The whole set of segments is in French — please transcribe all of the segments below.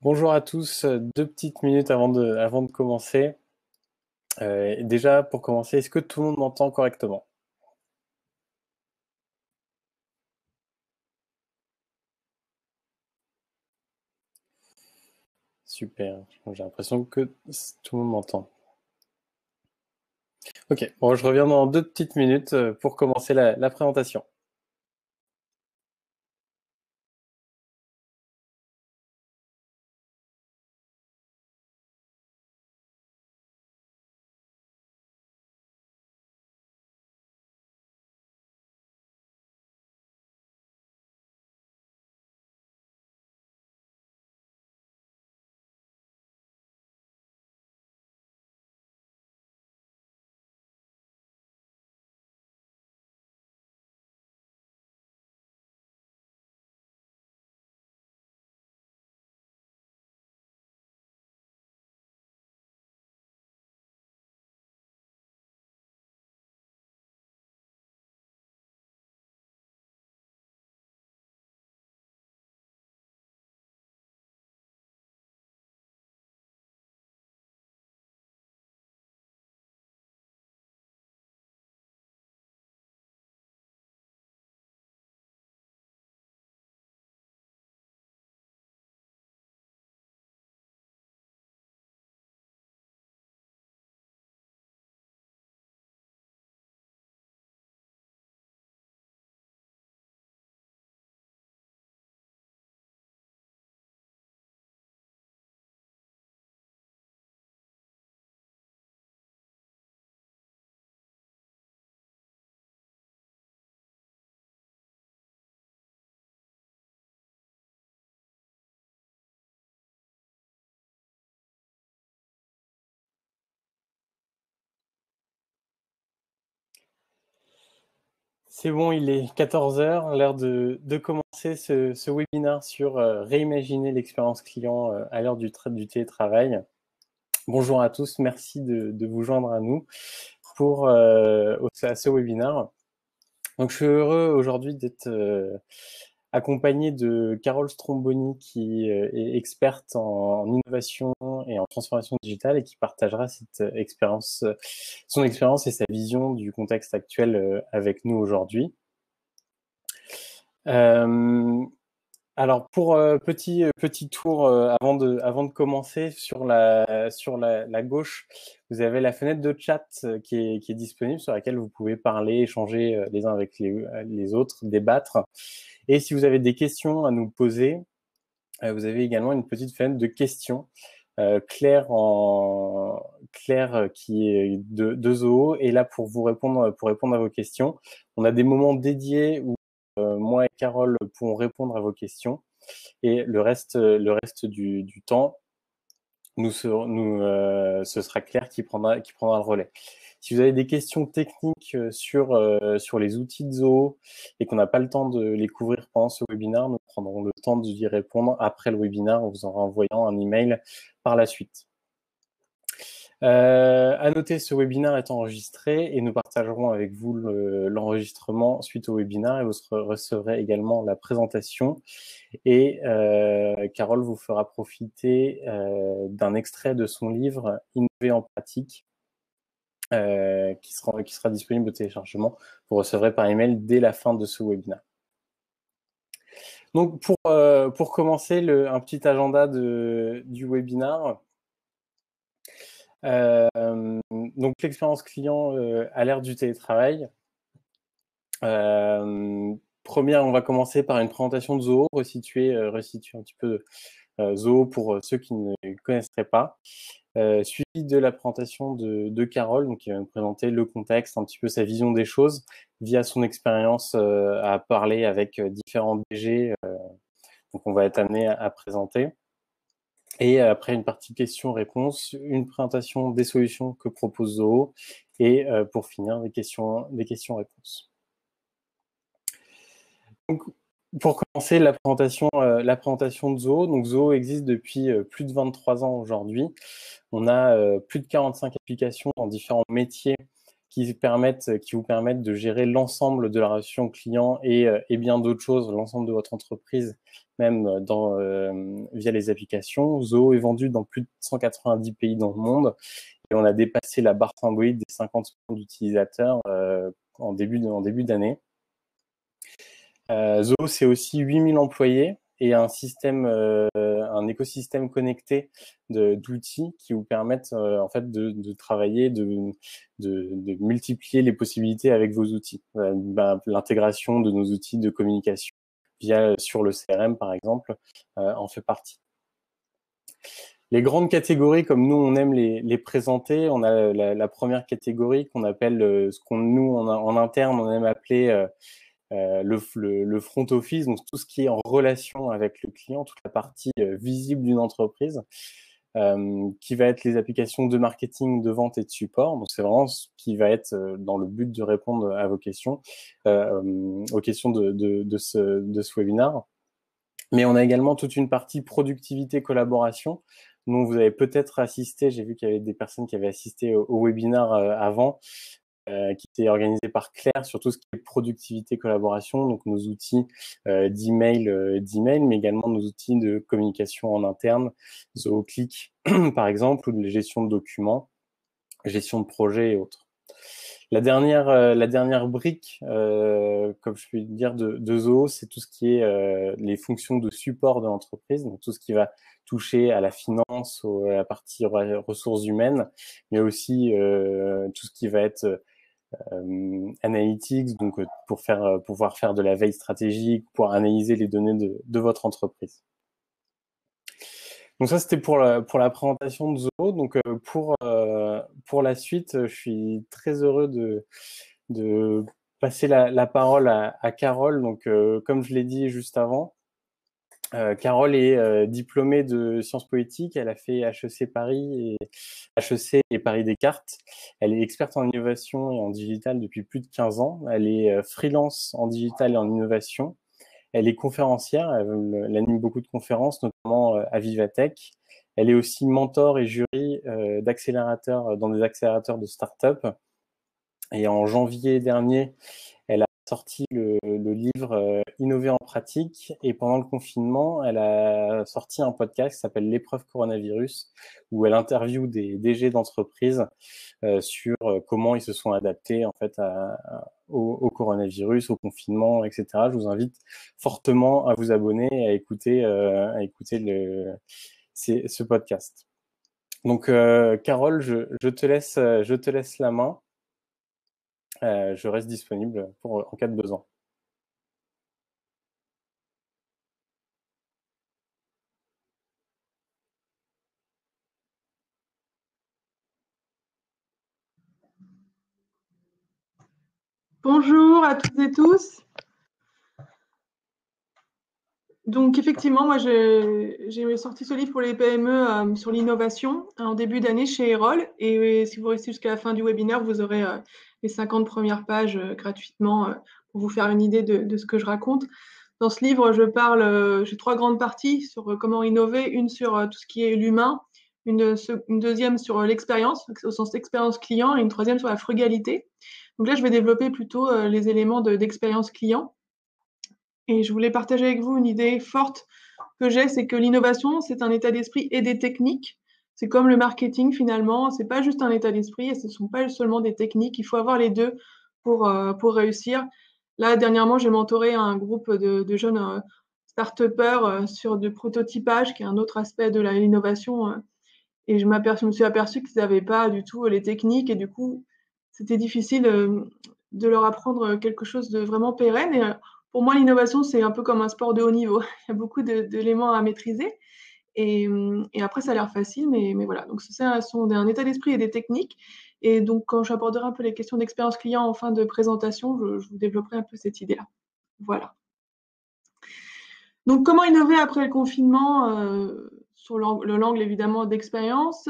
Bonjour à tous, 2 petites minutes avant de commencer. Déjà, pour commencer, est-ce que tout le monde m'entend correctement? Super, j'ai l'impression que tout le monde m'entend. Ok, bon, je reviens dans 2 petites minutes pour commencer la présentation. C'est bon, il est 14 heures, l'heure de commencer ce webinaire sur réimaginer l'expérience client à l'heure du télétravail. Bonjour à tous, merci de vous joindre à nous pour à ce webinaire. Donc, je suis heureux aujourd'hui d'être accompagné de Carole Stromboni, qui est experte en innovation et en transformation digitale et qui partagera cette expérience, son expérience et sa vision du contexte actuel avec nous aujourd'hui. Alors, pour petit tour avant de commencer, sur la gauche, vous avez la fenêtre de chat qui est disponible, sur laquelle vous pouvez parler, échanger les uns avec les autres, débattre. Et si vous avez des questions à nous poser, vous avez également une petite fenêtre de questions. Claire qui est de Zoho est là pour répondre à vos questions. On a des moments dédiés où moi et Carole pourront répondre à vos questions, et le reste du temps, ce sera Claire qui prendra le relais. Si vous avez des questions techniques sur les outils de Zoho et qu'on n'a pas le temps de les couvrir pendant ce webinaire, nous prendrons le temps d'y répondre après le webinaire en vous en renvoyant un email par la suite. À noter, ce webinaire est enregistré et nous partagerons avec vous l'enregistrement suite au webinaire, et vous recevrez également la présentation, et Carole vous fera profiter d'un extrait de son livre Innover en pratique qui sera disponible au téléchargement. Vous recevrez par email dès la fin de ce webinaire. Donc pour commencer, un petit agenda du webinaire. Donc l'expérience client à l'ère du télétravail. Première, on va commencer par une présentation de Zoho, resituer un petit peu Zoho pour ceux qui ne connaisseraient pas. Suivi de la présentation de Carole, donc qui va nous présenter le contexte, un petit peu sa vision des choses via son expérience à parler avec différents DG. Donc on va être amené à présenter. Et après, une partie questions-réponses, une présentation des solutions que propose Zoho, et pour finir, des questions-réponses. Donc, pour commencer, la présentation de Zoho. Donc, Zoho existe depuis plus de 23 ans aujourd'hui. On a plus de 45 applications dans différents métiers qui vous permettent de gérer l'ensemble de la relation client et bien d'autres choses, l'ensemble de votre entreprise, même via les applications. Zoho est vendu dans plus de 190 pays dans le monde et on a dépassé la barre symbolique des 50 millions d'utilisateurs en début d'année. Zoho, c'est aussi 8000 employés et un écosystème connecté d'outils qui vous permettent en fait de travailler, de multiplier les possibilités avec vos outils. L'intégration de nos outils de communication sur le CRM par exemple en fait partie. Les grandes catégories, comme nous on aime les présenter, on a la première catégorie qu'on appelle ce qu'on nous en interne on aime appeler le front office, donc tout ce qui est en relation avec le client, toute la partie visible d'une entreprise, qui va être les applications de marketing, de vente et de support. Donc c'est vraiment ce qui va être dans le but de répondre à vos questions, aux questions de ce webinaire. Mais on a également toute une partie productivité collaboration. Donc vous avez peut-être assisté, j'ai vu qu'il y avait des personnes qui avaient assisté au webinaire avant, qui était organisé par Claire sur tout ce qui est productivité collaboration, donc nos outils d'email, mais également nos outils de communication en interne, ZooClick par exemple, ou de gestion de documents, gestion de projets et autres. La dernière brique, comme je peux dire, de Zoho, c'est tout ce qui est les fonctions de support de l'entreprise, donc tout ce qui va toucher à la finance, à la partie ressources humaines, mais aussi tout ce qui va être analytics, donc pour pouvoir faire de la veille stratégique, pour analyser les données de votre entreprise. Donc ça, c'était pour la présentation de Zoho. Donc pour la suite, je suis très heureux de passer la parole à Carole. Donc comme je l'ai dit juste avant, Carole est diplômée de sciences politiques. Elle a fait HEC Paris et Paris Descartes. Elle est experte en innovation et en digital depuis plus de 15 ans. Elle est freelance en digital et en innovation. Elle est conférencière. Elle anime beaucoup de conférences, notamment à Vivatech. Elle est aussi mentor et jury d'accélérateurs dans des accélérateurs de start-up. Et en janvier dernier, elle a sorti le livre Innover en pratique, et pendant le confinement, elle a sorti un podcast qui s'appelle L'épreuve coronavirus, où elle interviewe des DG d'entreprises sur comment ils se sont adaptés en fait au coronavirus, au confinement, etc. Je vous invite fortement à vous abonner et à écouter ce podcast. Donc Carole, je te laisse la main. Je reste disponible en cas de besoin. Bonjour à toutes et tous. Donc effectivement, moi j'ai sorti ce livre pour les PME sur l'innovation en début d'année chez Erol. Et si vous restez jusqu'à la fin du webinaire, vous aurez les 50 premières pages gratuitement pour vous faire une idée de ce que je raconte. Dans ce livre, je parle, j'ai 3 grandes parties sur comment innover, une sur tout ce qui est l'humain, une deuxième sur l'expérience, au sens expérience client, et une troisième sur la frugalité. Donc là, je vais développer plutôt les éléments d'expérience client. Et je voulais partager avec vous une idée forte que j'ai, c'est que l'innovation, c'est un état d'esprit et des techniques. C'est comme le marketing finalement, c'est pas juste un état d'esprit et ce ne sont pas seulement des techniques. Il faut avoir les deux pour réussir. Là, dernièrement, j'ai mentoré un groupe de jeunes start-upers sur du prototypage, qui est un autre aspect de l'innovation. Et je me suis aperçue qu'ils n'avaient pas du tout les techniques et du coup, c'était difficile de leur apprendre quelque chose de vraiment pérenne. Et pour moi, l'innovation, c'est un peu comme un sport de haut niveau. Il y a beaucoup d'éléments à maîtriser. Et après, ça a l'air facile, mais voilà. Donc, c'est un état d'esprit et des techniques. Et donc, quand j'aborderai un peu les questions d'expérience client en fin de présentation, je vous développerai un peu cette idée-là. Voilà. Donc, comment innover après le confinement sur l'angle évidemment d'expérience.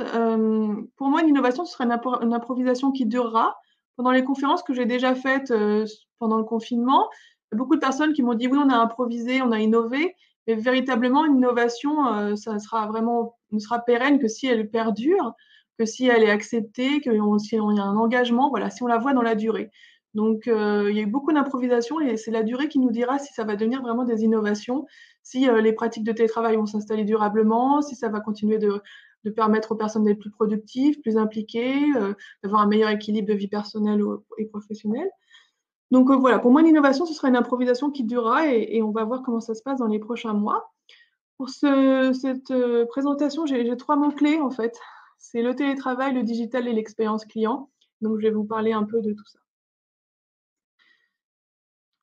Pour moi, l'innovation, ce serait une improvisation qui durera. Pendant les conférences que j'ai déjà faites pendant le confinement, il y a beaucoup de personnes qui m'ont dit oui, on a improvisé, on a innové, mais véritablement, une innovation, ça ne sera pérenne que si elle perdure. que si elle est acceptée, si on y a un engagement, voilà, si on la voit dans la durée. Donc, il y a eu beaucoup d'improvisation et c'est la durée qui nous dira si ça va devenir vraiment des innovations, si les pratiques de télétravail vont s'installer durablement, si ça va continuer de permettre aux personnes d'être plus productives, plus impliquées, d'avoir un meilleur équilibre de vie personnelle et professionnelle. Donc voilà, pour moi, l'innovation, ce sera une improvisation qui durera et on va voir comment ça se passe dans les prochains mois. Pour cette présentation, j'ai 3 mots-clés en fait. C'est le télétravail, le digital et l'expérience client. Donc je vais vous parler un peu de tout ça.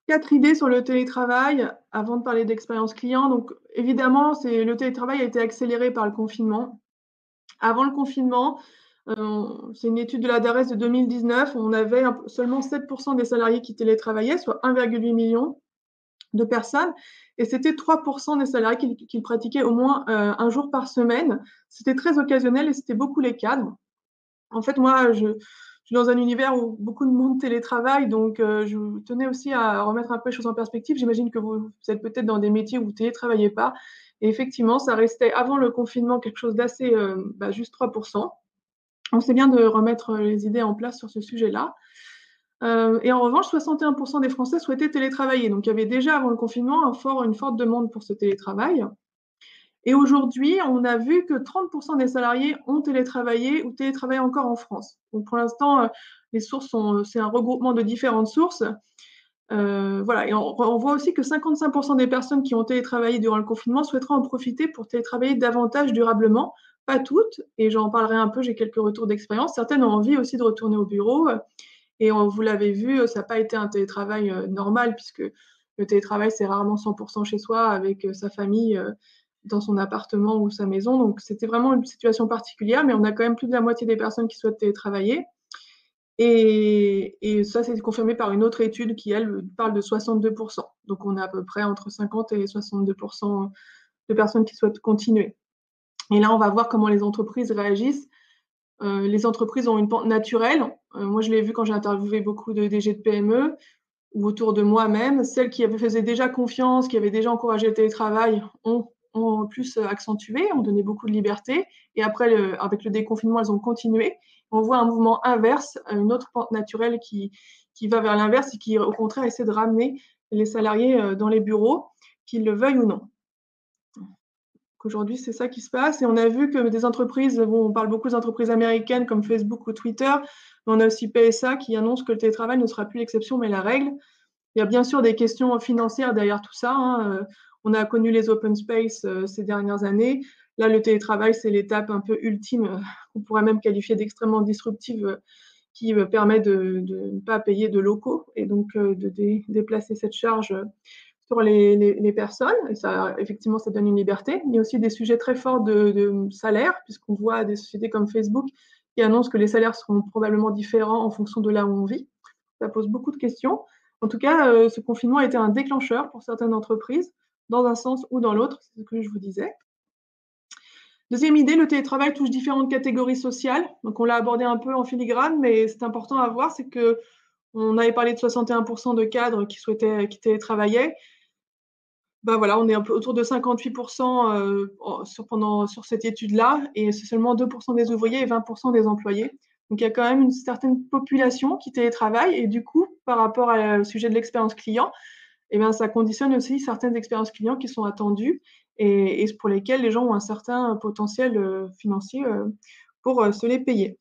4 idées sur le télétravail avant de parler d'expérience client. Donc évidemment, le télétravail a été accéléré par le confinement. Avant le confinement, c'est une étude de la DARES de 2019, on avait seulement 7% des salariés qui télétravaillaient, soit 1,8 million de personnes, et c'était 3% des salariés qui le pratiquaient au moins un jour par semaine. C'était très occasionnel et c'était beaucoup les cadres. En fait, moi, je suis dans un univers où beaucoup de monde télétravaille, donc je tenais aussi à remettre un peu les choses en perspective. J'imagine que vous êtes peut-être dans des métiers où vous ne télétravaillez pas. Et effectivement, ça restait avant le confinement quelque chose d'assez, juste 3%. On sait bien de remettre les idées en place sur ce sujet-là. Et en revanche, 61% des Français souhaitaient télétravailler. Donc, il y avait déjà avant le confinement une forte demande pour ce télétravail. Et aujourd'hui, on a vu que 30% des salariés ont télétravaillé ou télétravaillent encore en France. Donc, pour l'instant, les sources c'est un regroupement de différentes sources. Voilà. Et on voit aussi que 55% des personnes qui ont télétravaillé durant le confinement souhaiteraient en profiter pour télétravailler davantage durablement. Pas toutes, et j'en parlerai un peu, j'ai quelques retours d'expérience. Certaines ont envie aussi de retourner au bureau. Et vous l'avez vu, ça n'a pas été un télétravail normal, puisque le télétravail, c'est rarement 100% chez soi, avec sa famille, dans son appartement ou sa maison. Donc, c'était vraiment une situation particulière, mais on a quand même plus de la moitié des personnes qui souhaitent télétravailler. Et ça, c'est confirmé par une autre étude qui, elle, parle de 62%. Donc, on a à peu près entre 50 et 62% de personnes qui souhaitent continuer. Et là, on va voir comment les entreprises réagissent. Les entreprises ont une pente naturelle. Moi, je l'ai vu quand j'ai interviewé beaucoup de DG de PME ou autour de moi-même. Celles qui faisaient déjà confiance, qui avaient déjà encouragé le télétravail, ont plus accentué, ont donné beaucoup de liberté. Et après, avec le déconfinement, elles ont continué. On voit un mouvement inverse, une autre pente naturelle qui va vers l'inverse et qui, au contraire, essaie de ramener les salariés dans les bureaux, qu'ils le veuillent ou non. Aujourd'hui, c'est ça qui se passe. Et on a vu que des entreprises, on parle beaucoup des entreprises américaines comme Facebook ou Twitter, mais on a aussi PSA qui annonce que le télétravail ne sera plus l'exception, mais la règle. Il y a bien sûr des questions financières derrière tout ça. On a connu les open space ces dernières années. Là, le télétravail, c'est l'étape un peu ultime, qu'on pourrait même qualifier d'extrêmement disruptive, qui permet de ne pas payer de locaux et donc de déplacer cette charge sur les personnes. Et ça, effectivement, ça donne une liberté. Il y a aussi des sujets très forts de salaire, puisqu'on voit des sociétés comme Facebook qui annoncent que les salaires seront probablement différents en fonction de là où on vit. Ça pose beaucoup de questions. En tout cas, ce confinement a été un déclencheur pour certaines entreprises, dans un sens ou dans l'autre, c'est ce que je vous disais. Deuxième idée, le télétravail touche différentes catégories sociales. Donc, on l'a abordé un peu en filigrane, mais c'est important à voir, c'est que on avait parlé de 61% de cadres qui télétravaillaient. Ben voilà, on est un peu autour de 58% sur cette étude-là, et c'est seulement 2% des ouvriers et 20% des employés. Donc il y a quand même une certaine population qui télétravaille, et du coup, par rapport au sujet de l'expérience client, eh bien, ça conditionne aussi certaines expériences clients qui sont attendues et pour lesquelles les gens ont un certain potentiel financier pour se les payer.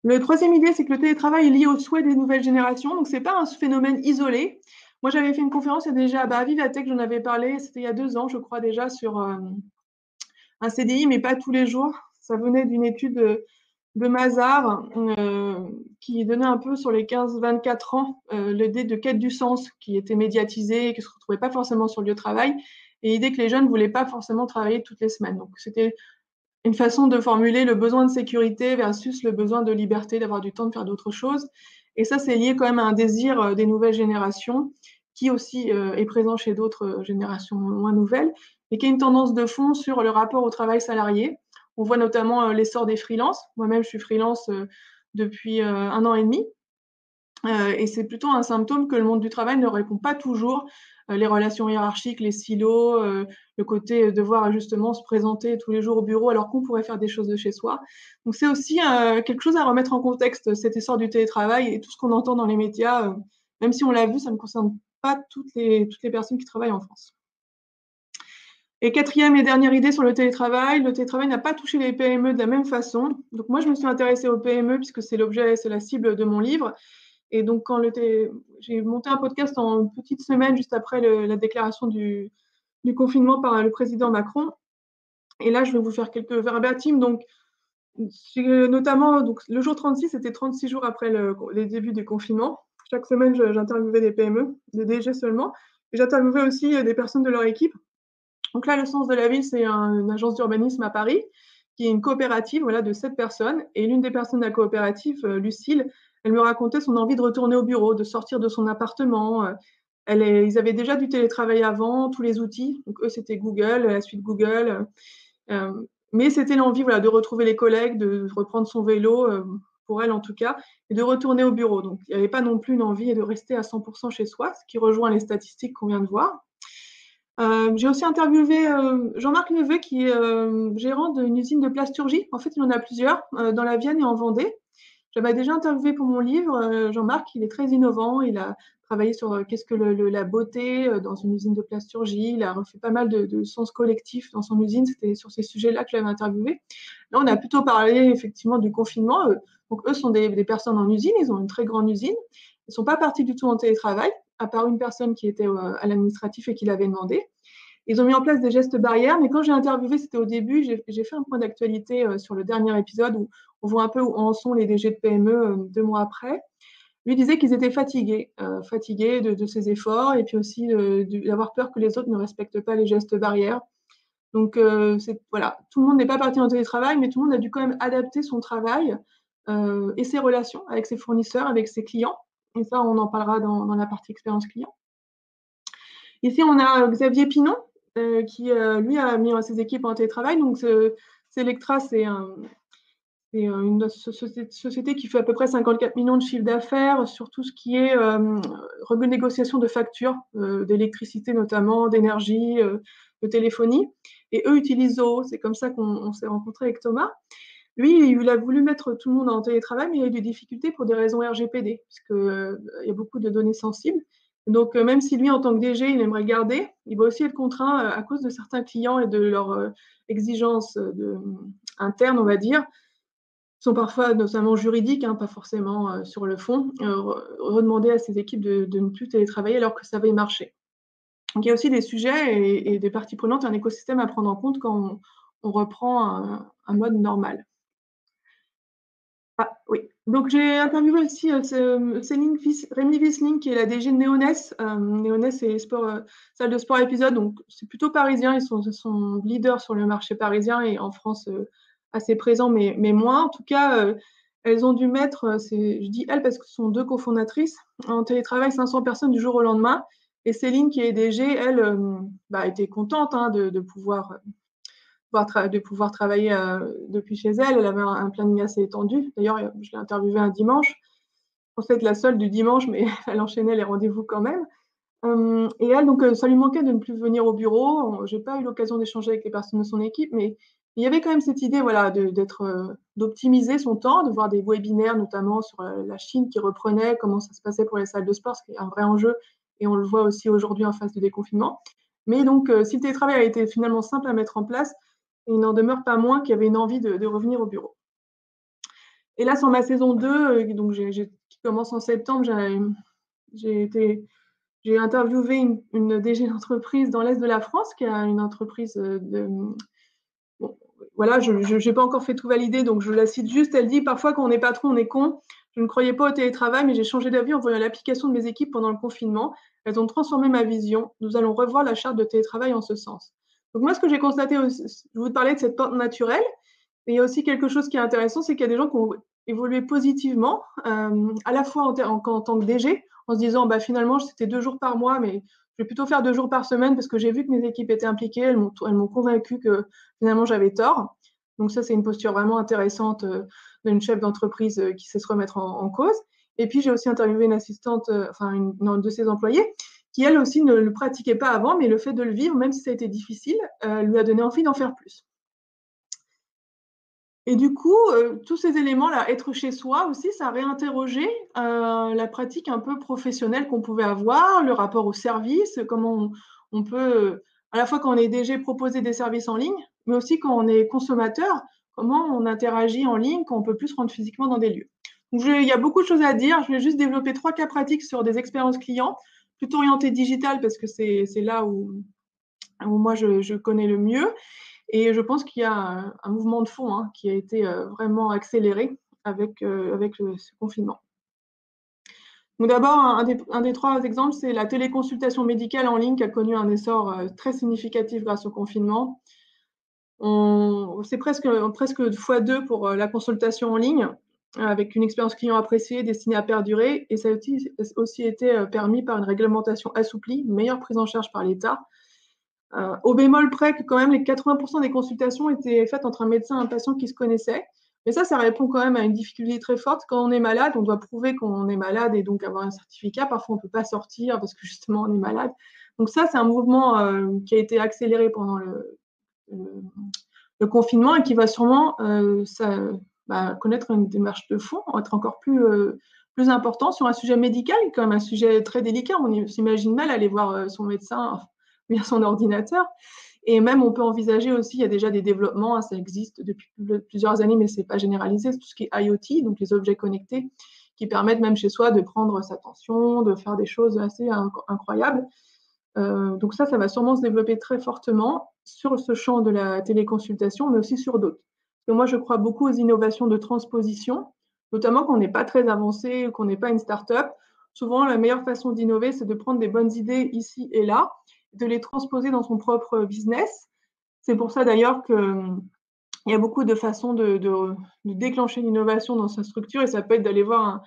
Le troisième idée, c'est que le télétravail est lié aux souhaits des nouvelles générations. Donc, ce n'est pas un phénomène isolé. Moi, j'avais fait une conférence déjà à Vivatech, j'en avais parlé, c'était il y a 2 ans, je crois déjà, sur un CDI, mais pas tous les jours. Ça venait d'une étude de Mazars qui donnait un peu sur les 15-24 ans l'idée de quête du sens qui était médiatisée et qui ne se retrouvait pas forcément sur le lieu de travail, et l'idée que les jeunes ne voulaient pas forcément travailler toutes les semaines. Donc, c'était une façon de formuler le besoin de sécurité versus le besoin de liberté, d'avoir du temps de faire d'autres choses. Et ça, c'est lié quand même à un désir des nouvelles générations qui aussi est présent chez d'autres générations moins nouvelles, et qui a une tendance de fond sur le rapport au travail salarié. On voit notamment l'essor des freelances. Moi-même, je suis freelance depuis 1 an et demi. Et c'est plutôt un symptôme que le monde du travail ne répond pas toujours les relations hiérarchiques, les silos, le côté devoir justement se présenter tous les jours au bureau alors qu'on pourrait faire des choses de chez soi. Donc c'est aussi quelque chose à remettre en contexte, cet essor du télétravail et tout ce qu'on entend dans les médias. Même si on l'a vu, ça ne concerne pas toutes les personnes qui travaillent en France. Et quatrième et dernière idée sur le télétravail n'a pas touché les PME de la même façon. Donc moi, je me suis intéressée aux PME puisque c'est l'objet, c'est la cible de mon livre. Et donc, j'ai monté un podcast en une petite semaine juste après la déclaration du confinement par le président Macron. Et là, je vais vous faire quelques verbatims. Donc, notamment, donc, le jour 36, c'était 36 jours après les débuts du confinement. Chaque semaine, j'interviewais des PME, des DG seulement. Et j'interviewais aussi des personnes de leur équipe. Donc là, le Sens de la Ville, c'est une agence d'urbanisme à Paris, qui est une coopérative voilà, de 7 personnes. Et l'une des personnes de la coopérative, Lucille, elle me racontait son envie de retourner au bureau, de sortir de son appartement. Ils avaient déjà du télétravail avant, tous les outils. Donc eux, c'était Google, la suite Google. Mais c'était l'envie voilà, de retrouver les collègues, de reprendre son vélo, pour elle en tout cas, et de retourner au bureau. Donc il n'y avait pas non plus une envie de rester à 100% chez soi, ce qui rejoint les statistiques qu'on vient de voir. J'ai aussi interviewé Jean-Marc Neveu, qui est gérant d'une usine de plasturgie. En fait, il en a plusieurs dans la Vienne et en Vendée. J'avais déjà interviewé pour mon livre. Jean-Marc, il est très innovant. Il a travaillé sur qu'est-ce que la beauté dans une usine de plasturgie. Il a refait pas mal de sens collectif dans son usine. C'était sur ces sujets-là que je l'avais interviewé. Là, on a plutôt parlé effectivement du confinement. Donc, eux sont des personnes en usine. Ils ont une très grande usine. Ils ne sont pas partis du tout en télétravail, à part une personne qui était à l'administratif et qui l'avait demandé. Ils ont mis en place des gestes barrières, mais quand j'ai interviewé, c'était au début, j'ai fait un point d'actualité sur le dernier épisode où on voit un peu où en sont les DG de PME 2 mois après. Lui disait qu'ils étaient fatigués de ces efforts et puis aussi d'avoir peur que les autres ne respectent pas les gestes barrières. Donc voilà, tout le monde n'est pas parti en télétravail, mais tout le monde a dû quand même adapter son travail et ses relations avec ses fournisseurs, avec ses clients. Et ça, on en parlera dans la partie expérience client. Ici, on a Xavier Pinon, qui, lui, a mis ses équipes en télétravail. Donc, Selectra, c'est une société qui fait à peu près 54 millions de chiffre d'affaires sur tout ce qui est renégociation de factures, d'électricité notamment, d'énergie, de téléphonie. Et eux utilisent Zoho. C'est comme ça qu'on s'est rencontré avec Thomas. Lui, il a voulu mettre tout le monde en télétravail, mais il a eu des difficultés pour des raisons RGPD, puisqu'il y a beaucoup de données sensibles. Donc, même si lui, en tant que DG, il aimerait garder, il va aussi être contraint à cause de certains clients et de leurs exigences internes, on va dire, qui sont parfois notamment juridiques, pas forcément sur le fond, redemander à ses équipes de ne plus télétravailler alors que ça avait marché. Donc, il y a aussi des sujets et des parties prenantes, un écosystème à prendre en compte quand on reprend un mode normal. Ah oui, donc j'ai interviewé aussi Rémi Wissling, qui est la DG de Néonès. Néonès, c'est salle de sport épisode, donc c'est plutôt parisien. Ils sont leaders sur le marché parisien et en France assez présents, mais moins. En tout cas, elles ont dû mettre, je dis elles parce que ce sont 2 cofondatrices, en télétravail 500 personnes du jour au lendemain. Et Céline, qui est DG, elle, était contente de pouvoir travailler depuis chez elle. Elle avait un planning assez étendu. D'ailleurs, je l'ai interviewée un dimanche. Je pensais être la seule du dimanche, mais elle enchaînait les rendez-vous quand même. Et elle, donc, ça lui manquait de ne plus venir au bureau. Je n'ai pas eu l'occasion d'échanger avec les personnes de son équipe, mais il y avait quand même cette idée voilà, d'optimiser son temps, de voir des webinaires, notamment sur la Chine qui reprenait, comment ça se passait pour les salles de sport, ce qui est un vrai enjeu, et on le voit aussi aujourd'hui en phase de déconfinement. Mais donc, si le télétravail a été finalement simple à mettre en place, il n'en demeure pas moins qu'il y avait une envie de revenir au bureau. Et là, sur ma saison 2, donc qui commence en septembre, j'ai interviewé une DG d'entreprise dans l'Est de la France, qui a une entreprise bon, voilà, je n'ai pas encore fait tout valider, donc je la cite juste. Elle dit « Parfois, quand on est patron, on est con. Je ne croyais pas au télétravail, mais j'ai changé d'avis en voyant l'application de mes équipes pendant le confinement. Elles ont transformé ma vision. Nous allons revoir la charte de télétravail en ce sens. » Donc moi, ce que j'ai constaté, je vous parlais de cette porte naturelle, mais il y a aussi quelque chose qui est intéressant, c'est qu'il y a des gens qui ont évolué positivement, à la fois en tant que DG, en se disant finalement, c'était 2 jours par mois, mais je vais plutôt faire 2 jours par semaine parce que j'ai vu que mes équipes étaient impliquées, elles m'ont convaincu que finalement j'avais tort. Donc ça, c'est une posture vraiment intéressante d'une chef d'entreprise qui sait se remettre en cause. Et puis j'ai aussi interviewé une assistante, une de ses employées, qui elle aussi ne le pratiquait pas avant, mais le fait de le vivre, même si ça a été difficile, lui a donné envie d'en faire plus. Et du coup, tous ces éléments-là, être chez soi aussi, ça a réinterrogé la pratique un peu professionnelle qu'on pouvait avoir, le rapport au service, comment on peut, à la fois quand on est DG, proposer des services en ligne, mais aussi quand on est consommateur, comment on interagit en ligne quand on peut plus se rendre physiquement dans des lieux. Donc, il y a beaucoup de choses à dire. Je vais juste développer 3 cas pratiques sur des expériences clients, plutôt orientées digitales parce que c'est là où moi je connais le mieux. Et je pense qu'il y a un mouvement de fond qui a été vraiment accéléré avec ce confinement. Donc d'abord, un des 3 exemples, c'est la téléconsultation médicale en ligne qui a connu un essor très significatif grâce au confinement. C'est presque x2 pour la consultation en ligne, avec une expérience client appréciée, destinée à perdurer. Et ça a aussi été permis par une réglementation assouplie, une meilleure prise en charge par l'État. Au bémol près que quand même les 80% des consultations étaient faites entre un médecin et un patient qui se connaissait. Mais ça répond quand même à une difficulté très forte. Quand on est malade, on doit prouver qu'on est malade et donc avoir un certificat. Parfois, on ne peut pas sortir parce que justement, on est malade. Donc ça, c'est un mouvement qui a été accéléré pendant le confinement et qui va sûrement connaître une démarche de fond, être encore plus important sur un sujet médical, quand même un sujet très délicat. On s'imagine mal aller voir son médecin via son ordinateur. Et même, on peut envisager aussi, il y a déjà des développements, ça existe depuis plusieurs années, mais ce n'est pas généralisé, c'est tout ce qui est IoT, donc les objets connectés, qui permettent même chez soi de prendre sa tension, de faire des choses assez incroyables. Donc ça va sûrement se développer très fortement sur ce champ de la téléconsultation, mais aussi sur d'autres. Parce que moi, je crois beaucoup aux innovations de transposition, notamment quand on n'est pas très avancé, qu'on n'est pas une start-up. Souvent, la meilleure façon d'innover, c'est de prendre des bonnes idées ici et là, de les transposer dans son propre business. C'est pour ça d'ailleurs qu'il y a beaucoup de façons de déclencher l'innovation dans sa structure, et ça peut être d'aller voir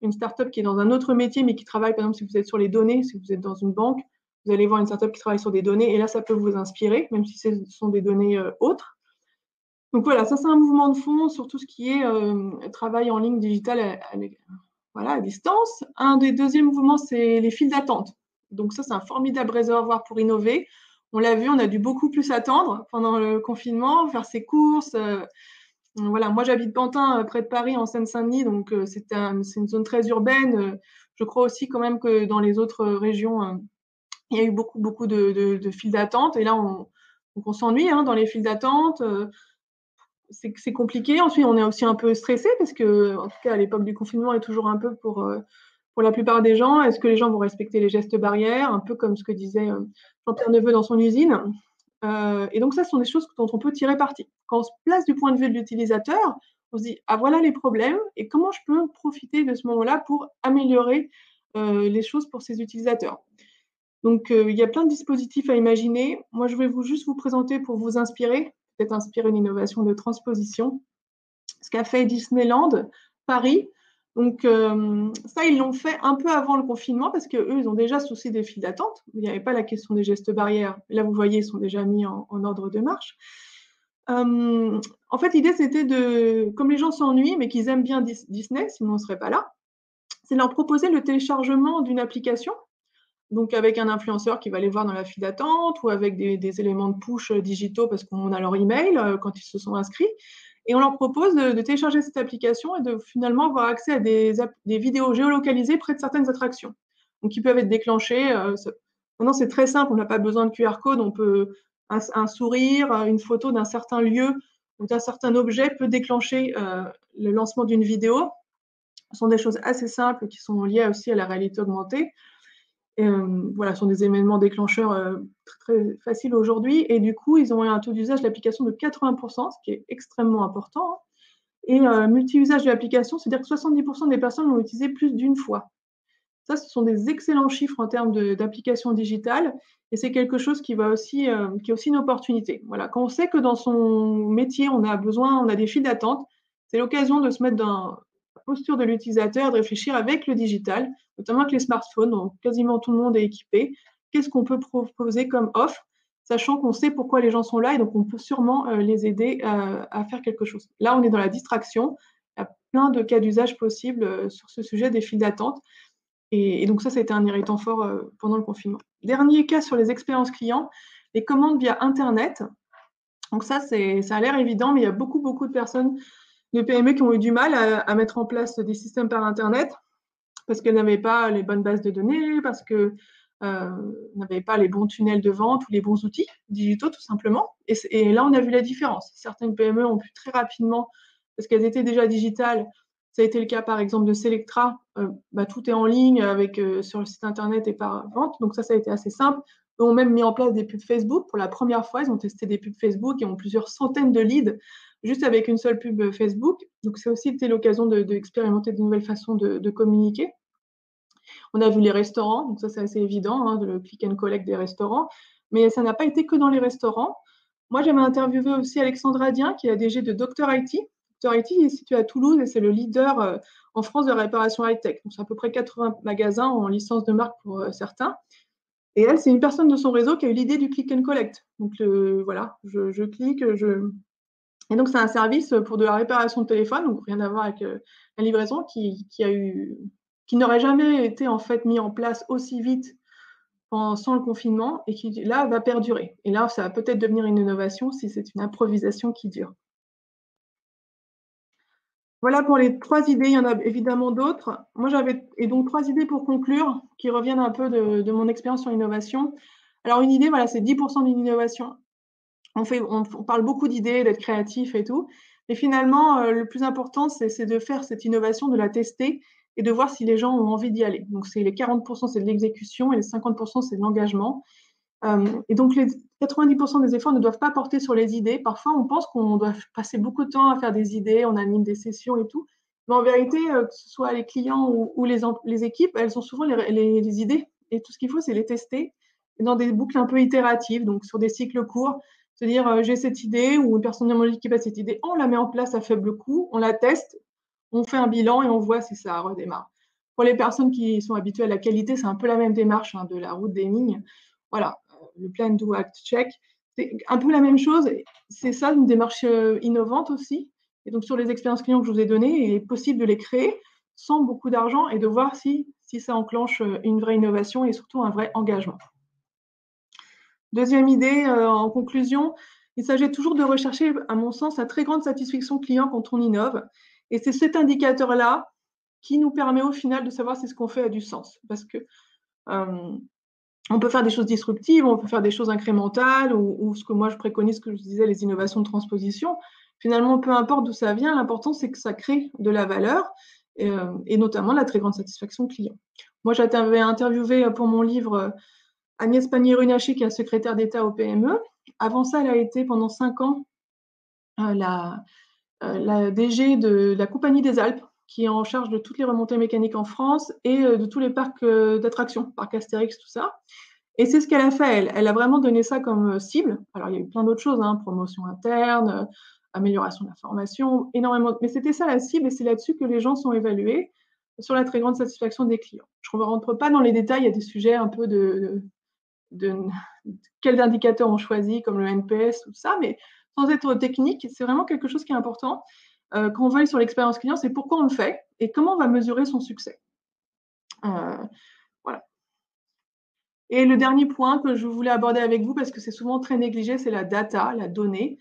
une start-up qui est dans un autre métier, mais qui travaille, par exemple, si vous êtes sur les données, si vous êtes dans une banque, vous allez voir une startup qui travaille sur des données, et là, ça peut vous inspirer, même si ce sont des données autres. Donc voilà, ça, c'est un mouvement de fond sur tout ce qui est travail en ligne digital à distance. Un des deuxièmes mouvements, c'est les files d'attente. Donc ça, c'est un formidable réservoir pour innover. On l'a vu, on a dû beaucoup plus attendre pendant le confinement, faire ses courses. Voilà, moi, j'habite Pantin, près de Paris, en Seine-Saint-Denis, donc c'est une zone très urbaine. Je crois aussi quand même que dans les autres régions, il y a eu beaucoup de files d'attente. Et là, on s'ennuie dans les files d'attente. C'est compliqué. Ensuite, on est aussi un peu stressé parce que, en tout cas, à l'époque du confinement, est toujours un peu pour la plupart des gens. Est-ce que les gens vont respecter les gestes barrières? Un peu comme ce que disait Jean-Pierre Neveu dans son usine. Et donc, ça, ce sont des choses dont on peut tirer parti. Quand on se place du point de vue de l'utilisateur, on se dit, ah voilà les problèmes et comment je peux profiter de ce moment-là pour améliorer les choses pour ces utilisateurs. Donc, il y a plein de dispositifs à imaginer. Moi, je vais juste vous présenter pour vous inspirer, peut-être inspirer une innovation de transposition, ce qu'a fait Disneyland Paris. Donc, ça, ils l'ont fait un peu avant le confinement parce qu'eux, ils ont déjà souci des files d'attente. Il n'y avait pas la question des gestes barrières. Là, vous voyez, ils sont déjà mis en ordre de marche. En fait, l'idée, c'était comme les gens s'ennuient, mais qu'ils aiment bien Disney, sinon on ne serait pas là, c'est de leur proposer le téléchargement d'une application, donc avec un influenceur qui va les voir dans la file d'attente ou avec des éléments de push digitaux parce qu'on a leur email quand ils se sont inscrits. Et on leur propose de télécharger cette application et de finalement avoir accès à des vidéos géolocalisées près de certaines attractions. Donc, qui peuvent être déclenchées. Maintenant, c'est très simple, on n'a pas besoin de QR code, on peut un sourire, une photo d'un certain lieu ou d'un certain objet peut déclencher le lancement d'une vidéo. Ce sont des choses assez simples qui sont liées aussi à la réalité augmentée. Voilà, ce sont des événements déclencheurs très, très faciles aujourd'hui. Et du coup, ils ont un taux d'usage de l'application de 80%, ce qui est extrêmement important. Et multi-usage de l'application, c'est-à-dire que 70% des personnes l'ont utilisé plus d'une fois. Ça, ce sont des excellents chiffres en termes d'application digitale. Et c'est quelque chose qui est aussi une opportunité. Voilà. Quand on sait que dans son métier, on a des files d'attente, c'est l'occasion de se mettre dans la posture de l'utilisateur, de réfléchir avec le digital, notamment avec les smartphones, dont quasiment tout le monde est équipé. Qu'est-ce qu'on peut proposer comme offre, sachant qu'on sait pourquoi les gens sont là et donc on peut sûrement les aider à faire quelque chose. Là, on est dans la distraction. Il y a plein de cas d'usage possibles sur ce sujet des files d'attente. Et donc ça a été un irritant fort pendant le confinement. Dernier cas sur les expériences clients, les commandes via Internet. Donc ça a l'air évident, mais il y a beaucoup de personnes de PME qui ont eu du mal à mettre en place des systèmes par Internet parce qu'elles n'avaient pas les bonnes bases de données, parce qu'elles n'avaient pas les bons tunnels de vente ou les bons outils digitaux, tout simplement. Et là, on a vu la différence. Certaines PME ont pu très rapidement, parce qu'elles étaient déjà digitales, ça a été le cas par exemple de Selectra, tout est en ligne sur le site internet et par vente, donc ça a été assez simple. Ils ont même mis en place des pubs Facebook. Pour la première fois, ils ont testé des pubs Facebook et ont plusieurs centaines de leads juste avec une seule pub Facebook. Donc c'est aussi l'occasion d'expérimenter de nouvelles façons de communiquer. On a vu les restaurants, donc ça c'est assez évident, hein, le click and collect des restaurants, mais ça n'a pas été que dans les restaurants. Moi, j'avais interviewé aussi Alexandra Dien, qui est la DG de Dr IT. Dr IT est situé à Toulouse et c'est le leader en France de la réparation high-tech. Donc, c'est à peu près 80 magasins en licence de marque pour certains. Et elle, c'est une personne de son réseau qui a eu l'idée du click and collect. Donc, voilà, je clique, Et donc, c'est un service pour de la réparation de téléphone, donc rien à voir avec la livraison, qui n'aurait jamais été en fait mis en place aussi vite sans le confinement et qui, là, va perdurer. Et là, ça va peut-être devenir une innovation si c'est une improvisation qui dure. Voilà pour les 3 idées. Il y en a évidemment d'autres. Moi, et donc 3 idées pour conclure qui reviennent un peu de mon expérience sur l'innovation. Alors, une idée, voilà, c'est 10% d'une innovation. On parle beaucoup d'idées, d'être créatif et tout. Mais finalement, le plus important, c'est de faire cette innovation, de la tester et de voir si les gens ont envie d'y aller. Donc, c'est les 40%, c'est de l'exécution et les 50%, c'est de l'engagement. Et donc, les 90% des efforts ne doivent pas porter sur les idées. Parfois, on pense qu'on doit passer beaucoup de temps à faire des idées, on anime des sessions et tout. Mais en vérité, que ce soit les clients ou les équipes, elles ont souvent les idées. Et tout ce qu'il faut, c'est les tester dans des boucles un peu itératives, donc sur des cycles courts. Se dire, j'ai cette idée ou une personne de mon équipe a cette idée, on la met en place à faible coût, on la teste, on fait un bilan et on voit si ça redémarre. Pour les personnes qui sont habituées à la qualité, c'est un peu la même démarche de la route des lignes. Voilà, le plan, do, act, check. C'est un peu la même chose. C'est ça, une démarche innovante aussi. Et donc, sur les expériences clients que je vous ai données, il est possible de les créer sans beaucoup d'argent et de voir si ça enclenche une vraie innovation et surtout un vrai engagement. Deuxième idée, en conclusion, il s'agit toujours de rechercher, à mon sens, la très grande satisfaction client quand on innove. Et c'est cet indicateur-là qui nous permet au final de savoir si ce qu'on fait a du sens. Parce que on peut faire des choses disruptives, on peut faire des choses incrémentales, ou ce que moi je préconise, ce que je disais, les innovations de transposition. Finalement, peu importe d'où ça vient, l'important c'est que ça crée de la valeur, et notamment la très grande satisfaction client. Moi, j'avais interviewé pour mon livre Agnès Pannier-Runacher, qui est secrétaire d'État au PME. Avant ça, elle a été pendant 5 ans la DG de la Compagnie des Alpes, qui est en charge de toutes les remontées mécaniques en France et de tous les parcs d'attractions, parc Astérix, tout ça. Et c'est ce qu'elle a fait, elle. Elle a vraiment donné ça comme cible. Alors, il y a eu plein d'autres choses, promotion interne, amélioration de la formation, énormément. Mais c'était ça la cible et c'est là-dessus que les gens sont évalués sur la très grande satisfaction des clients. Je ne rentre pas dans les détails, il y a des sujets un peu de quels indicateurs on choisit, comme le NPS, tout ça, mais sans être technique, c'est vraiment quelque chose qui est important. Quand on veille sur l'expérience client, c'est pourquoi on le fait et comment on va mesurer son succès. Voilà. Et le dernier point que je voulais aborder avec vous, parce que c'est souvent très négligé, c'est la data, la donnée.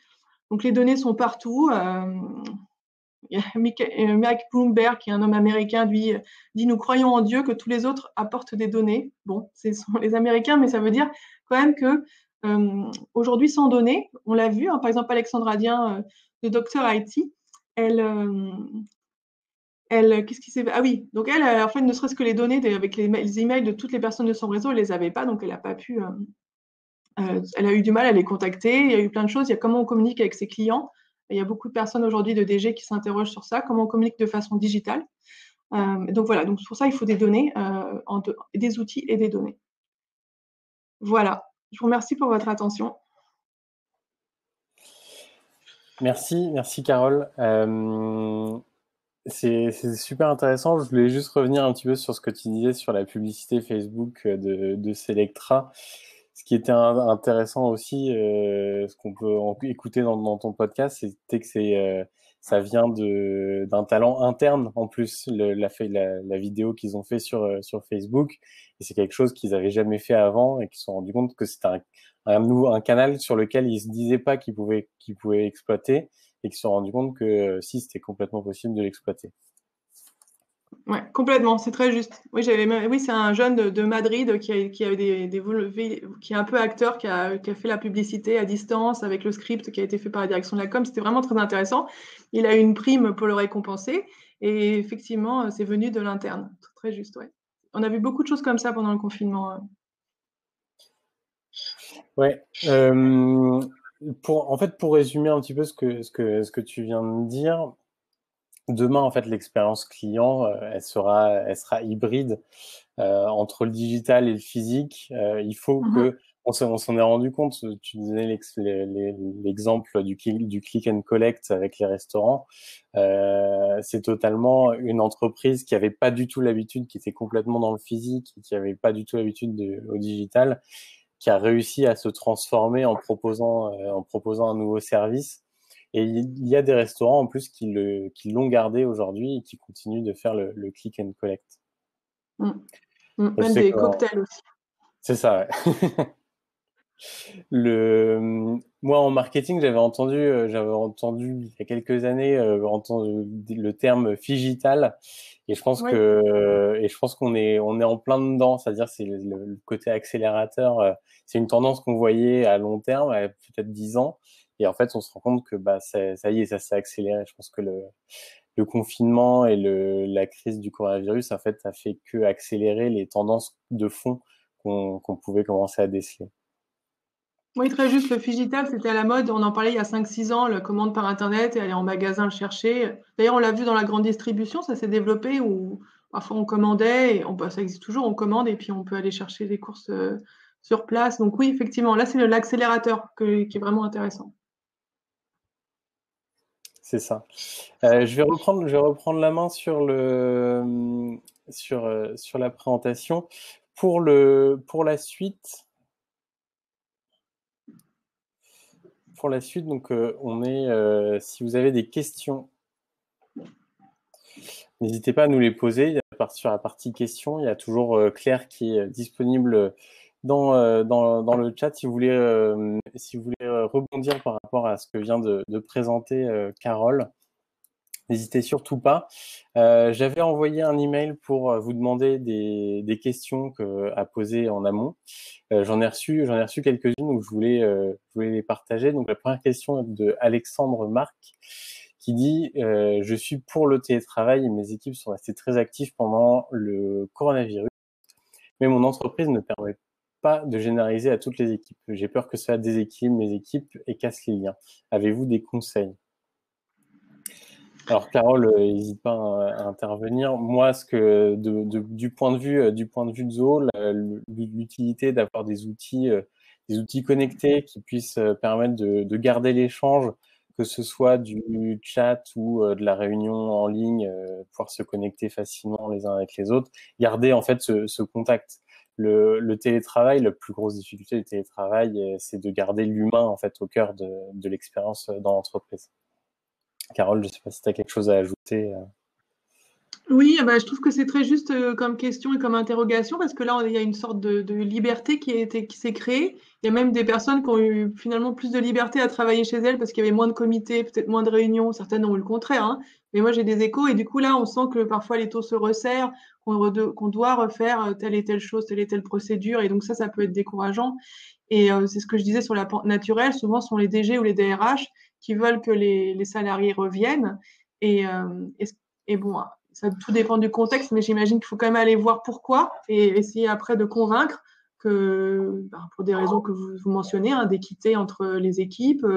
Donc les données sont partout. Mike Bloomberg, qui est un homme américain, lui dit « Nous croyons en Dieu que tous les autres apportent des données ». Bon, ce sont les Américains, mais ça veut dire quand même que aujourd'hui, sans données, on l'a vu, par exemple, Alexandra Dien de Dr IT, qu'est-ce qui s'est Ah oui, donc elle, en fait, ne serait-ce que les données avec les emails de toutes les personnes de son réseau, elle les avait pas, donc elle n'a pas pu. Elle a eu du mal à les contacter. Il y a eu plein de choses. Il y a comment on communique avec ses clients. Il y a beaucoup de personnes aujourd'hui de DG qui s'interrogent sur ça, comment on communique de façon digitale. Donc voilà, donc pour ça, il faut des données, des outils et des données. Voilà, je vous remercie pour votre attention. Merci Carole. C'est super intéressant. Je voulais juste revenir un petit peu sur ce que tu disais sur la publicité Facebook de Selectra. Ce qui était intéressant aussi, ce qu'on peut écouter dans ton podcast, c'était que ça vient d'un talent interne en plus, la vidéo qu'ils ont fait sur Facebook. Et c'est quelque chose qu'ils avaient jamais fait avant et qu'ils se sont rendus compte que c'était un canal sur lequel ils se disaient pas qu'ils pouvaient exploiter et qu'ils se sont rendus compte que si, c'était complètement possible de l'exploiter. Ouais, complètement, c'est très juste. Oui, oui, c'est un jeune de Madrid qui a eu qui est un peu acteur, qui a fait la publicité à distance avec le script qui a été fait par la direction de la com. C'était vraiment très intéressant. Il a eu une prime pour le récompenser. Et effectivement, c'est venu de l'interne. Très juste, ouais. On a vu beaucoup de choses comme ça pendant le confinement. Ouais. En fait, pour résumer un petit peu ce que tu viens de dire, demain, en fait, l'expérience client, elle sera hybride entre le digital et le physique. Il faut que on s'en est rendu compte. Tu disais l'exemple du click and collect avec les restaurants. C'est totalement une entreprise qui avait pas du tout l'habitude, qui était complètement dans le physique, qui avait pas du tout l'habitude au digital, qui a réussi à se transformer en proposant un nouveau service. Et il y a des restaurants en plus qui l'ont gardé aujourd'hui et qui continuent de faire le click and collect. Même des cocktails aussi. C'est ça, ouais. Moi, en marketing, j'avais entendu il y a quelques années le terme phygital, et je pense qu'on est en plein dedans. C'est-à-dire, c'est le côté accélérateur. C'est une tendance qu'on voyait à long terme, à peut-être 10 ans, et en fait, on se rend compte que ça y est, ça s'est accéléré. Je pense que le confinement et la crise du coronavirus, en fait, a fait que accélérer les tendances de fond qu'on pouvait commencer à déceler. Oui, très juste. Le digital, c'était à la mode. On en parlait il y a 5-6 ans, la commande par Internet et aller en magasin le chercher. D'ailleurs, on l'a vu dans la grande distribution, ça s'est développé où parfois on commandait, ça existe toujours, on commande et puis on peut aller chercher les courses sur place. Donc oui, effectivement, là, c'est l'accélérateur qui est vraiment intéressant. C'est ça. Je vais reprendre la main sur la présentation. Pour la suite, donc si vous avez des questions, n'hésitez pas à nous les poser. Sur la partie questions, il y a toujours Claire qui est disponible dans le chat si vous voulez rebondir par rapport à ce que vient de présenter Carole. N'hésitez surtout pas. J'avais envoyé un email pour vous demander des questions à poser en amont. J'en ai reçu quelques-unes, donc je voulais les partager. Donc la première question est de Alexandre Marc qui dit je suis pour le télétravail et mes équipes sont restées très actives pendant le coronavirus, mais mon entreprise ne permet pas de généraliser à toutes les équipes. J'ai peur que cela déséquilibre mes équipes et casse les liens. Avez-vous des conseils ? Alors Carole, n'hésite pas à intervenir. Moi, du point de vue de Zoho, l'utilité d'avoir des outils connectés qui puissent permettre de garder l'échange, que ce soit du chat ou de la réunion en ligne, pouvoir se connecter facilement les uns avec les autres, garder en fait ce contact. Le télétravail, la plus grosse difficulté du télétravail, c'est de garder l'humain en fait au cœur de l'expérience dans l'entreprise. Carole, je ne sais pas si tu as quelque chose à ajouter. Oui, je trouve que c'est très juste comme question et comme interrogation parce que là, il y a une sorte de liberté qui s'est créée. Il y a même des personnes qui ont eu finalement plus de liberté à travailler chez elles parce qu'il y avait moins de comités, peut-être moins de réunions. Certaines ont eu le contraire, hein. Mais moi, j'ai des échos et du coup, là, on sent que parfois les taux se resserrent, qu'on doit refaire telle et telle chose, telle et telle procédure. Et donc ça peut être décourageant. Et c'est ce que je disais sur la pente naturelle. Souvent, ce sont les DG ou les DRH qui veulent que les salariés reviennent. Et, bon, ça tout dépend du contexte, mais j'imagine qu'il faut quand même aller voir pourquoi et essayer après de convaincre pour des raisons que vous mentionnez, hein, d'équité entre les équipes,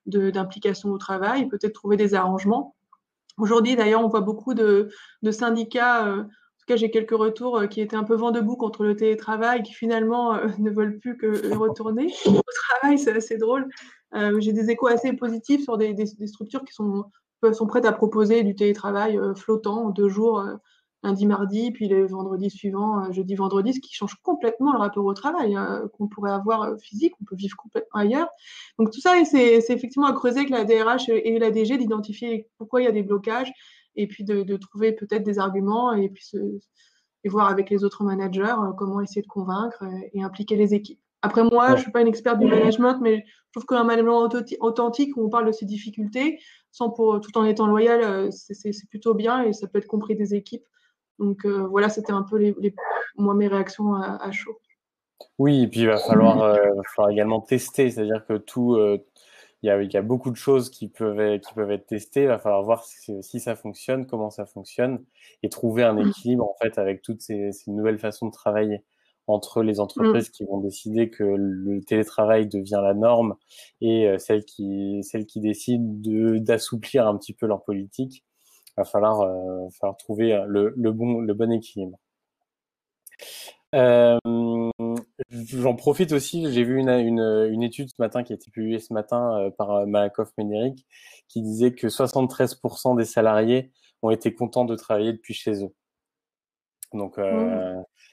d'implication au travail, peut-être trouver des arrangements. Aujourd'hui, d'ailleurs, on voit beaucoup de syndicats. En tout cas, j'ai quelques retours qui étaient un peu vent debout contre le télétravail, qui finalement ne veulent plus que retourner au travail. C'est assez drôle. J'ai des échos assez positifs sur des structures qui sont prêtes à proposer du télétravail flottant, 2 jours lundi, mardi, puis les vendredis suivants, jeudi, vendredi, ce qui change complètement le rapport au travail qu'on pourrait avoir physique, on peut vivre complètement ailleurs. Donc tout ça, c'est effectivement à creuser avec la DRH et la DG, d'identifier pourquoi il y a des blocages et puis de trouver peut-être des arguments et puis et voir avec les autres managers comment essayer de convaincre et impliquer les équipes. Après, moi, je ne suis pas une experte du management, mais je trouve qu'un management authentique où on parle de ses difficultés, tout en étant loyal, c'est plutôt bien et ça peut être compris des équipes. Donc voilà, c'était un peu moi, mes réactions à chaud. Oui, et puis il va falloir également tester, c'est-à-dire que il y a beaucoup de choses qui peuvent être testées. Il va falloir voir si ça fonctionne, comment ça fonctionne, et trouver un équilibre en fait avec toutes ces nouvelles façons de travailler entre les entreprises qui vont décider que le télétravail devient la norme et celles qui décident d'assouplir un petit peu leur politique. Il va falloir trouver le bon équilibre. J'en profite aussi, j'ai vu une étude ce matin qui a été publiée ce matin par Malakoff Ménéric qui disait que 73% des salariés ont été contents de travailler depuis chez eux. Donc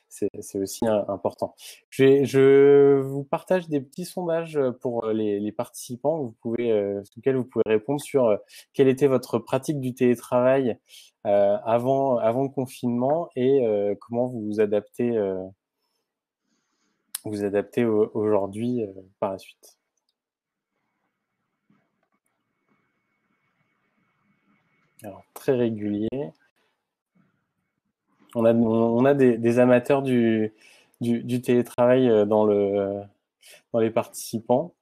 c'est aussi important. Je vous partage des petits sondages pour les participants sur lesquels vous pouvez répondre sur quelle était votre pratique du télétravail avant le confinement et comment vous vous adaptez aujourd'hui par la suite. Alors, très régulier. On a des amateurs du télétravail dans les participants.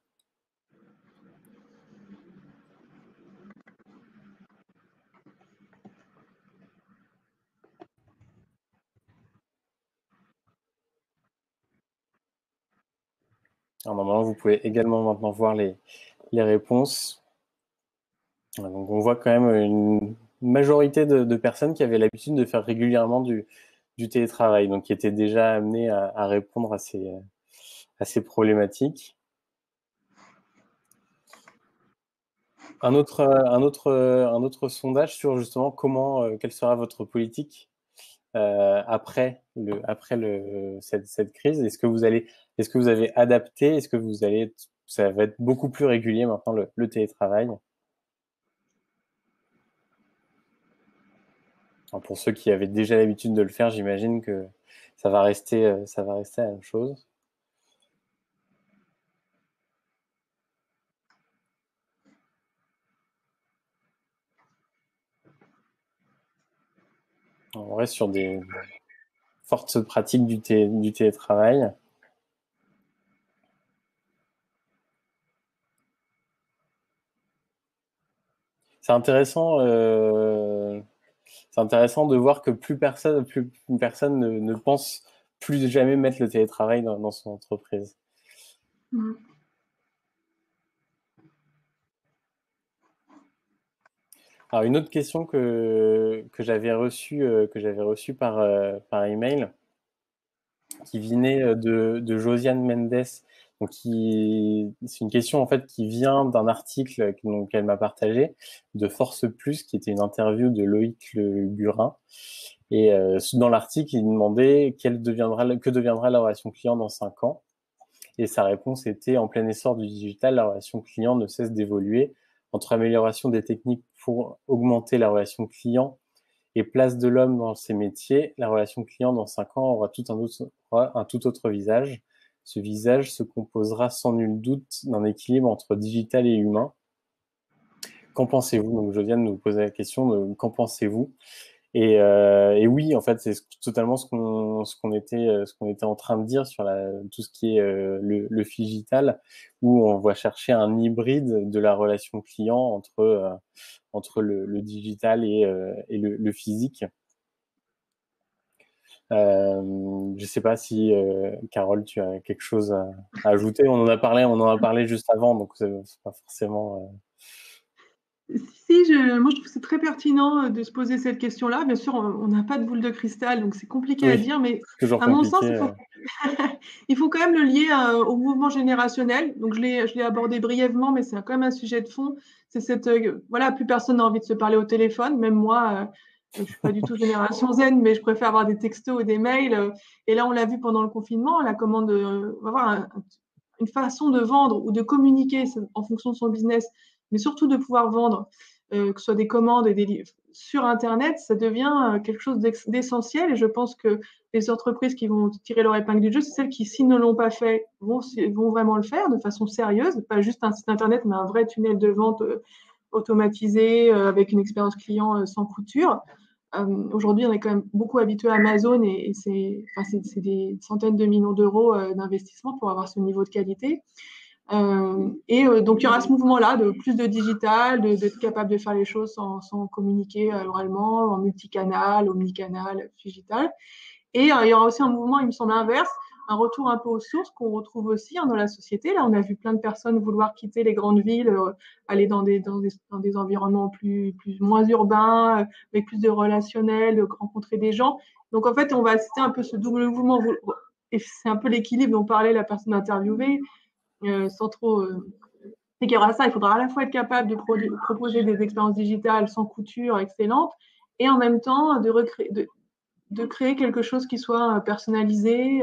Alors, normalement, vous pouvez également maintenant voir les réponses. Donc, on voit quand même une majorité de personnes qui avaient l'habitude de faire régulièrement du télétravail, donc qui étaient déjà amenées à répondre à ces problématiques. Un autre sondage sur justement quelle sera votre politique après cette crise. Est-ce que vous avez adapté? Est-ce que ça va être beaucoup plus régulier maintenant le télétravail? Alors, pour ceux qui avaient déjà l'habitude de le faire, j'imagine que ça va rester la même chose. On reste sur des fortes pratiques du télétravail. C'est intéressant de voir que plus personne ne pense plus jamais mettre le télétravail dans son entreprise. Alors, une autre question que j'avais reçue par email, qui venait de Josiane Mendes. Donc, c'est une question en fait qui vient d'un article qu'elle m'a partagé de Force Plus, qui était une interview de Loïc Le Gurin. Et dans l'article, il demandait que deviendra la relation client dans 5 ans. Et sa réponse était: en plein essor du digital, la relation client ne cesse d'évoluer. Entre amélioration des techniques pour augmenter la relation client et place de l'homme dans ces métiers, la relation client dans 5 ans aura un tout autre visage. Ce visage se composera sans nul doute d'un équilibre entre digital et humain. Qu'en pensez-vous? Donc Josiane nous posait la question de qu'en pensez-vous? Et oui, en fait, c'est totalement ce qu'on était en train de dire sur tout ce qui est le phygital, où on va chercher un hybride de la relation client entre le digital et le physique. Je sais pas si Carole, tu as quelque chose à ajouter. On en a parlé juste avant, donc c'est pas forcément. Moi je trouve que c'est très pertinent de se poser cette question-là. Bien sûr, on n'a pas de boule de cristal, donc c'est compliqué à dire, mais toujours à mon sens, compliqué. il faut quand même le lier au mouvement générationnel. Donc je l'ai abordé brièvement, mais c'est quand même un sujet de fond. C'est voilà, plus personne n'a envie de se parler au téléphone. Même moi, Je suis pas du tout génération Z, mais je préfère avoir des textos ou des mails. Et là, on l'a vu pendant le confinement, la commande, on va avoir une façon de vendre ou de communiquer en fonction de son business, mais surtout de pouvoir vendre, que ce soit des commandes et des livres sur Internet, ça devient quelque chose d'essentiel. Et je pense que les entreprises qui vont tirer leur épingle du jeu, c'est celles qui, s'ils ne l'ont pas fait, vont vraiment le faire de façon sérieuse, pas juste un site Internet, mais un vrai tunnel de vente automatisé avec une expérience client sans couture. Aujourd'hui, on est quand même beaucoup habitué à Amazon et c'est des centaines de millions d'euros d'investissement pour avoir ce niveau de qualité. Donc, il y aura ce mouvement-là de plus de digital, d'être capable de faire les choses sans communiquer oralement, en multicanal, omnicanal, digital. Et il y aura aussi un mouvement, il me semble, inverse, un retour un peu aux sources qu'on retrouve aussi dans la société. Là, on a vu plein de personnes vouloir quitter les grandes villes, aller dans des environnements moins urbains, avec plus de relationnel, de rencontrer des gens. Donc, en fait, on va assister un peu ce double mouvement. Et c'est un peu l'équilibre dont parlait la personne interviewée, sans trop. C'est qu'il y aura ça, il faudra à la fois être capable de proposer des expériences digitales sans couture excellentes et en même temps de créer quelque chose qui soit personnalisé.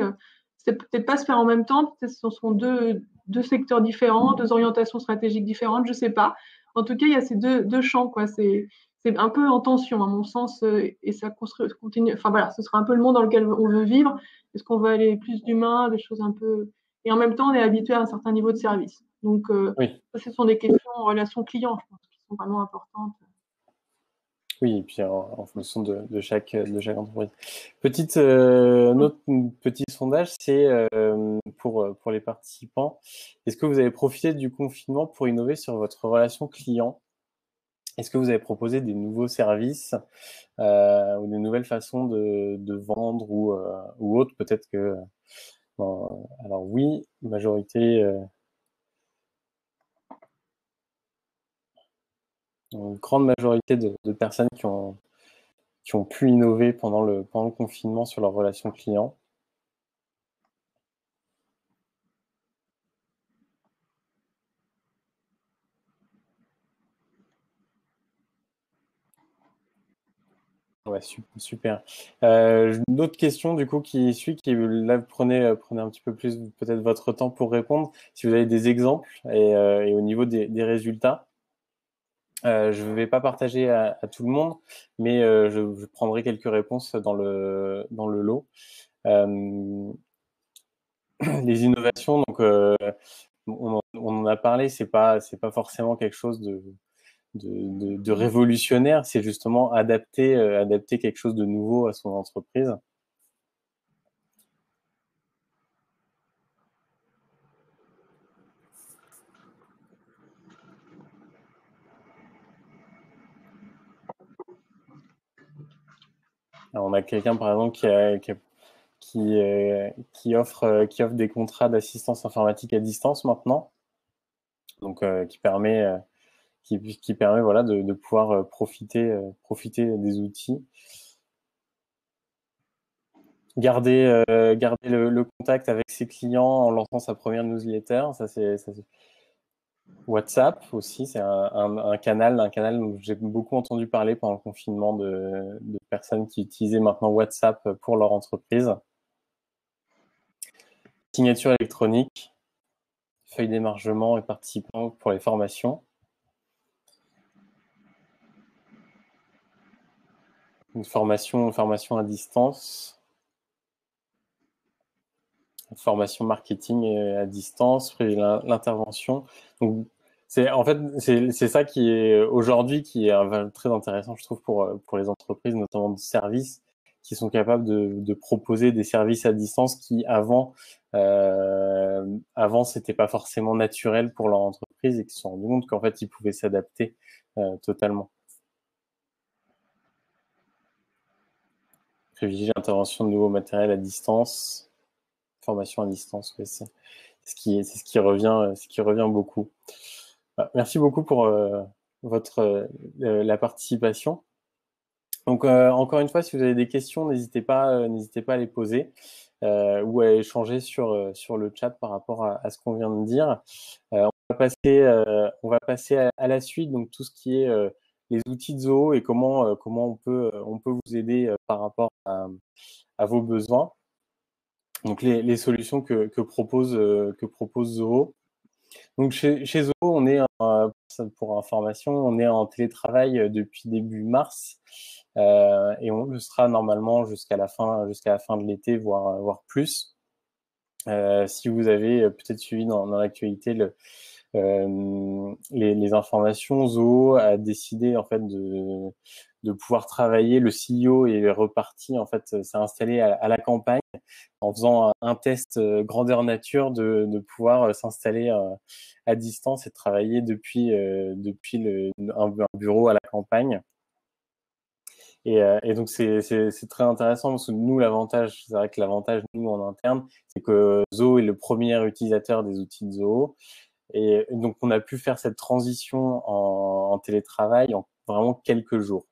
C'est peut-être pas se faire en même temps, peut-être que ce sont deux secteurs différents, deux orientations stratégiques différentes, je sais pas. En tout cas, il y a ces deux champs, quoi. C'est un peu en tension, à mon sens, et ça continue. Enfin voilà, ce sera un peu le monde dans lequel on veut vivre. Est-ce qu'on veut aller plus d'humain, des choses un peu. Et en même temps, on est habitué à un certain niveau de service. Donc, Oui. ça, ce sont des questions en relation client, je pense, qui sont vraiment importantes. Oui, et puis en fonction de chaque entreprise. Autre petit sondage, c'est pour les participants. Est-ce que vous avez profité du confinement pour innover sur votre relation client? Est-ce que vous avez proposé des nouveaux services ou des nouvelles façons de vendre ou autre? Peut-être que... alors oui, majorité... une grande majorité de personnes qui ont pu innover pendant le confinement sur leur relation client. Ouais, super. Une autre question du coup qui suit, qui là prenez un petit peu plus peut-être votre temps pour répondre. Si vous avez des exemples et au niveau des résultats, je ne vais pas partager à tout le monde, mais je prendrai quelques réponses dans le lot. Les innovations, donc on en a parlé, c'est pas forcément quelque chose de révolutionnaire, c'est justement adapter quelque chose de nouveau à son entreprise. Alors, on a quelqu'un par exemple qui offre des contrats d'assistance informatique à distance maintenant, donc qui permet voilà de pouvoir profiter des outils. Garder le contact avec ses clients en lançant sa première newsletter, ça c'est WhatsApp aussi, c'est un canal où j'ai beaucoup entendu parler pendant le confinement de personnes qui utilisaient maintenant WhatsApp pour leur entreprise. Signature électronique, feuille d'émargement et participants pour les formations. Une formation à distance. Une formation marketing à distance, l'intervention. Donc, c'est ça qui est aujourd'hui qui est très intéressant, je trouve, pour les entreprises, notamment de services, qui sont capables de proposer des services à distance qui avant c'était pas forcément naturel pour leur entreprise et qui se sont rendus compte qu'en fait ils pouvaient s'adapter totalement. Privilégier l'intervention de nouveaux matériels à distance, formation à distance, oui, c'est ce qui revient beaucoup. Merci beaucoup pour la participation. Donc encore une fois, si vous avez des questions, n'hésitez pas à les poser ou à échanger sur le chat par rapport à ce qu'on vient de dire. On va passer à la suite, donc tout ce qui est les outils de Zoho et comment on peut vous aider par rapport à vos besoins. Donc les solutions que propose Zoho. Donc chez Zoho, on est pour information, on est en télétravail depuis début mars et on le sera normalement jusqu'à la fin de l'été, voire plus. Si vous avez peut-être suivi dans l'actualité les informations, Zoho a décidé en fait de pouvoir travailler. Le CEO est reparti, en fait, s'est installé à la campagne en faisant un test grandeur nature de pouvoir s'installer à distance et de travailler depuis un bureau à la campagne. Et donc c'est très intéressant parce que nous, l'avantage, c'est vrai que l'avantage nous en interne, c'est que Zoho est le premier utilisateur des outils de Zoho. Et donc, on a pu faire cette transition en télétravail en vraiment quelques jours.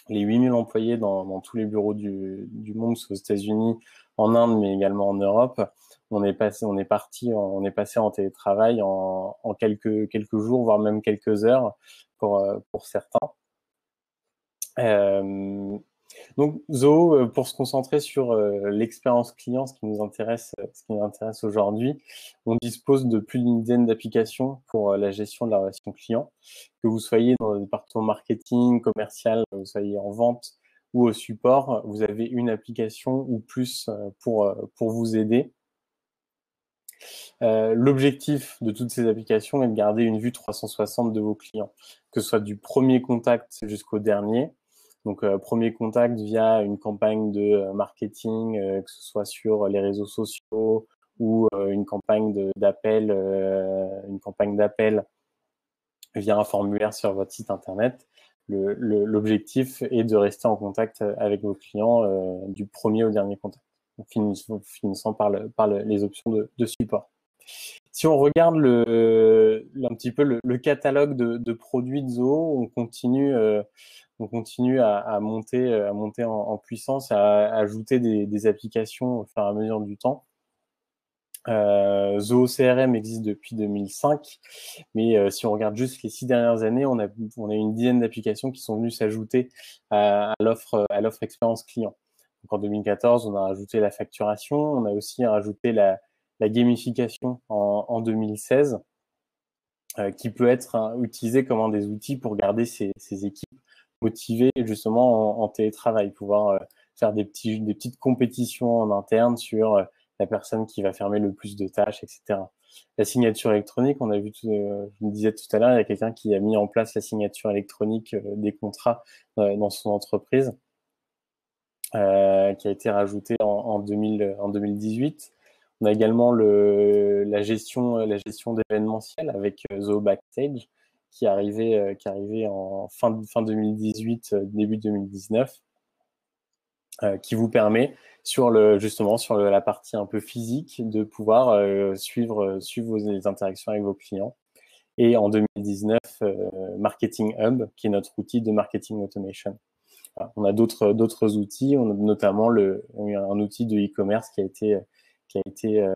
Les 8000 employés dans tous les bureaux du monde, aux États-Unis, en Inde, mais également en Europe, on est passé en télétravail en quelques jours, voire même quelques heures pour certains. Donc Zoho, pour se concentrer sur l'expérience client, ce qui nous intéresse aujourd'hui, on dispose de plus d'une dizaine d'applications pour la gestion de la relation client. Que vous soyez dans le département marketing, commercial, que vous soyez en vente ou au support, vous avez une application ou plus pour vous aider. L'objectif de toutes ces applications est de garder une vue 360 de vos clients, que ce soit du premier contact jusqu'au dernier. Donc, premier contact via une campagne de marketing, que ce soit sur les réseaux sociaux ou une campagne d'appel via un formulaire sur votre site internet. L'objectif est de rester en contact avec vos clients du premier au dernier contact, finissant par les options de support. Si on regarde un petit peu le catalogue de produits de Zoho, on continue à monter en puissance, à ajouter des applications au fur et à mesure du temps. Zoho CRM existe depuis 2005, mais si on regarde juste les 6 dernières années, on a une dizaine d'applications qui sont venues s'ajouter à l'offre expérience client. Donc en 2014, on a rajouté la facturation, on a aussi rajouté la gamification en 2016, qui peut être utilisée comme un des outils pour garder ces équipes motivées justement en télétravail, pouvoir faire des petites compétitions en interne sur la personne qui va fermer le plus de tâches, etc. La signature électronique, on a vu, je me disais tout à l'heure, il y a quelqu'un qui a mis en place la signature électronique des contrats dans son entreprise, qui a été rajoutée en 2018. On a également la gestion d'événementiel avec Zoho Backstage qui est arrivé en fin 2018, début 2019, qui vous permet justement sur la partie un peu physique de pouvoir suivre les interactions avec vos clients. Et en 2019, Marketing Hub, qui est notre outil de marketing automation. Voilà. On a d'autres outils, on a notamment un outil de e-commerce qui a été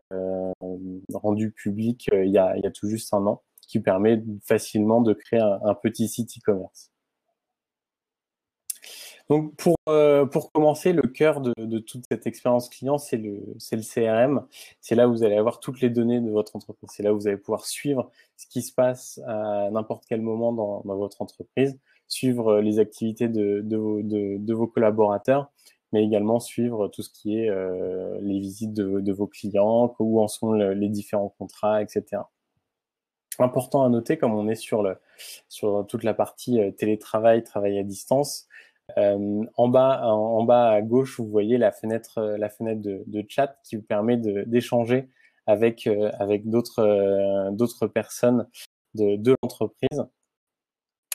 rendu public il y a tout juste un an, qui permet facilement de créer un petit site e-commerce. Donc pour commencer, le cœur de toute cette expérience client, c'est le CRM. C'est là où vous allez avoir toutes les données de votre entreprise. C'est là où vous allez pouvoir suivre ce qui se passe à n'importe quel moment dans votre entreprise, suivre les activités de vos collaborateurs, mais également suivre tout ce qui est les visites de vos clients, où en sont les différents contrats, etc. Important à noter, comme on est sur toute la partie télétravail, travail à distance, en bas à gauche, vous voyez la fenêtre de chat qui vous permet d'échanger avec d'autres personnes de l'entreprise.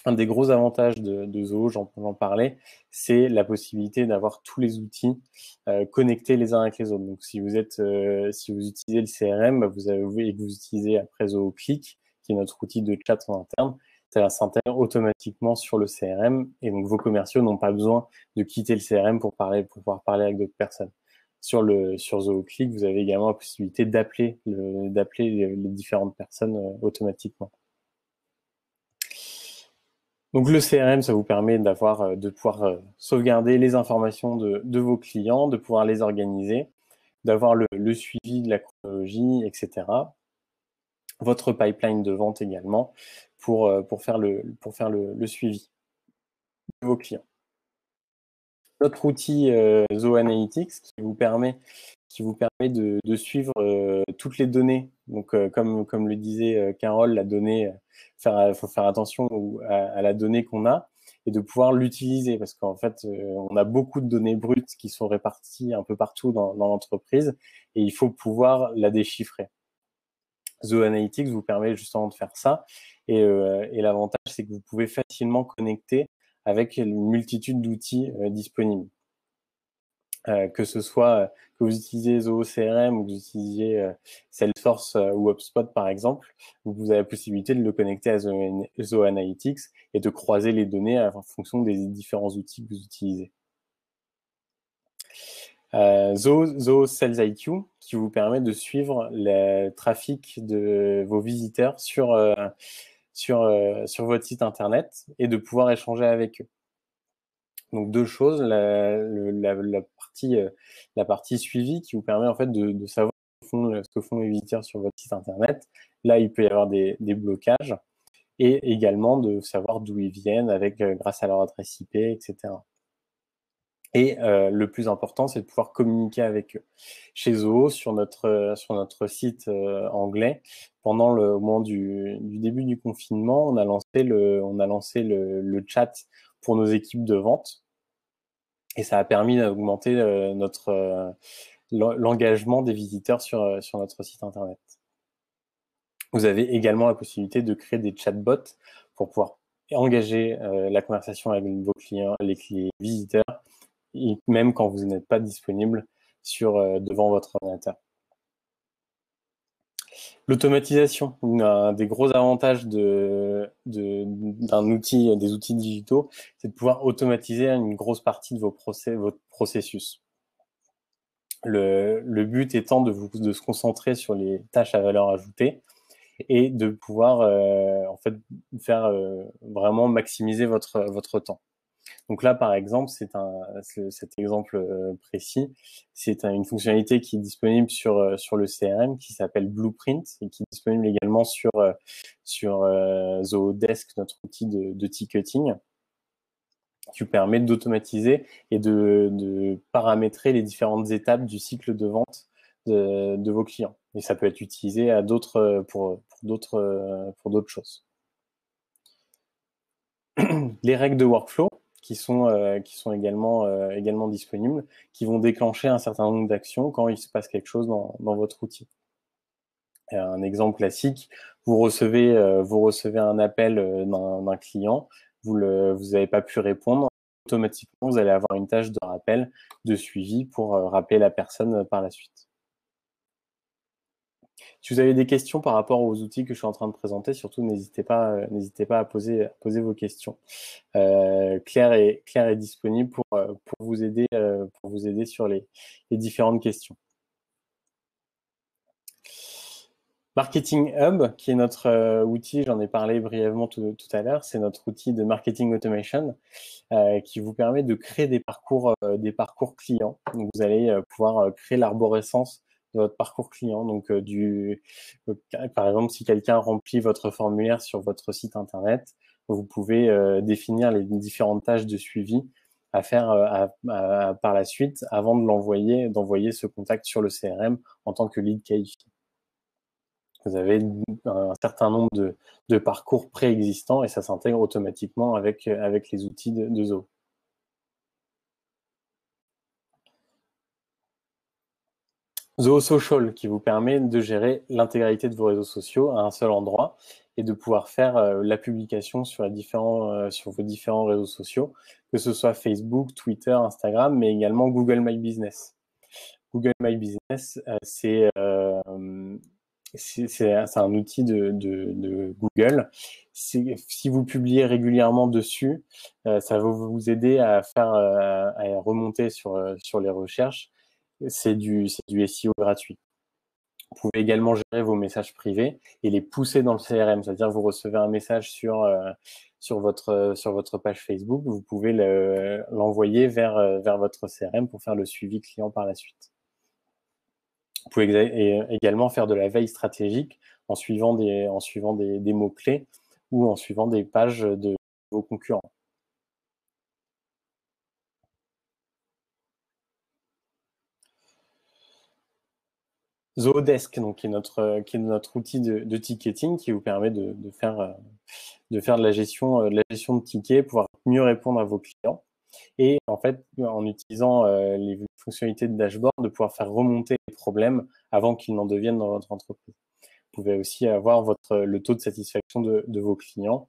Un des gros avantages de Zoho, j'en parlais, c'est la possibilité d'avoir tous les outils connectés les uns avec les autres. Donc si vous utilisez le CRM, et que vous utilisez après Zoho Click, qui est notre outil de chat en interne, ça s'intègre automatiquement sur le CRM et donc vos commerciaux n'ont pas besoin de quitter le CRM pour pouvoir parler avec d'autres personnes. Sur Zoho Click, vous avez également la possibilité d'appeler les différentes personnes automatiquement. Donc le CRM, ça vous permet de pouvoir sauvegarder les informations de vos clients, de pouvoir les organiser, d'avoir le suivi de la chronologie, etc. Votre pipeline de vente également pour faire le suivi de vos clients. Notre outil ZoAnalytics qui vous permet de suivre toutes les données. Donc, comme le disait Carole, la donnée, faut faire attention à la donnée qu'on a et de pouvoir l'utiliser parce qu'en fait, on a beaucoup de données brutes qui sont réparties un peu partout dans l'entreprise et il faut pouvoir la déchiffrer. ZoAnalytics vous permet justement de faire ça et l'avantage, c'est que vous pouvez facilement connecter avec une multitude d'outils disponibles. Que ce soit que vous utilisez Zoho CRM ou que vous utilisiez Salesforce ou HubSpot par exemple, vous avez la possibilité de le connecter à ZoAnalytics et de croiser les données en fonction des différents outils que vous utilisez. Zoho Sales IQ qui vous permet de suivre le trafic de vos visiteurs sur votre site internet et de pouvoir échanger avec eux. Donc deux choses, la partie suivi qui vous permet en fait de savoir ce que font les visiteurs sur votre site internet. Là, il peut y avoir des blocages et également de savoir d'où ils viennent grâce à leur adresse IP, etc. Et le plus important, c'est de pouvoir communiquer avec eux. Chez Zoho, sur notre site anglais, pendant au moment du début du confinement, on a lancé le chat pour nos équipes de vente. Et ça a permis d'augmenter l'engagement des visiteurs sur notre site internet. Vous avez également la possibilité de créer des chatbots pour pouvoir engager la conversation avec vos clients, les visiteurs, et même quand vous n'êtes pas disponible devant votre ordinateur. L'automatisation, un des gros avantages des outils digitaux, c'est de pouvoir automatiser une grosse partie de votre processus. Le but étant de se concentrer sur les tâches à valeur ajoutée et de pouvoir en fait faire vraiment maximiser votre temps. Donc là, par exemple, cet exemple précis, c'est une fonctionnalité qui est disponible sur le CRM qui s'appelle Blueprint et qui est disponible également sur Zoho Desk, notre outil de ticketing, qui vous permet d'automatiser et de paramétrer les différentes étapes du cycle de vente de vos clients. Et ça peut être utilisé pour d'autres choses. Les règles de workflow qui sont également disponibles, qui vont déclencher un certain nombre d'actions quand il se passe quelque chose dans votre outil. Un exemple classique, vous recevez un appel d'un client, vous n'avez pas pu répondre, automatiquement vous allez avoir une tâche de rappel, de suivi pour rappeler la personne par la suite. Si vous avez des questions par rapport aux outils que je suis en train de présenter, surtout n'hésitez pas à poser vos questions. Claire est disponible pour vous aider sur les différentes questions. Marketing Hub, qui est notre outil, j'en ai parlé brièvement tout à l'heure, c'est notre outil de marketing automation qui vous permet de créer des parcours clients. Donc, vous allez pouvoir créer l'arborescence de votre parcours client. Donc, par exemple, si quelqu'un remplit votre formulaire sur votre site internet, vous pouvez définir les différentes tâches de suivi à faire par la suite avant d'envoyer ce contact sur le CRM en tant que lead qualifié. Vous avez un certain nombre de parcours préexistants et ça s'intègre automatiquement avec les outils de Zoho. Zoho Social qui vous permet de gérer l'intégralité de vos réseaux sociaux à un seul endroit et de pouvoir faire la publication sur vos différents réseaux sociaux, que ce soit Facebook, Twitter, Instagram, mais également Google My Business. Google My Business, c'est un outil de Google. Si vous publiez régulièrement dessus, ça va vous aider à remonter sur les recherches. C'est du SEO gratuit. Vous pouvez également gérer vos messages privés et les pousser dans le CRM, c'est-à-dire vous recevez un message sur sur votre page Facebook, vous pouvez l'envoyer vers votre CRM pour faire le suivi client par la suite. Vous pouvez également faire de la veille stratégique en suivant des mots-clés ou en suivant des pages de vos concurrents. Zoodesk, donc, qui est notre outil de ticketing qui vous permet de faire de la gestion de tickets, pouvoir mieux répondre à vos clients. Et en fait, en utilisant les fonctionnalités de dashboard, de pouvoir faire remonter les problèmes avant qu'ils n'en deviennent dans votre entreprise. Vous pouvez aussi avoir le taux de satisfaction de vos clients.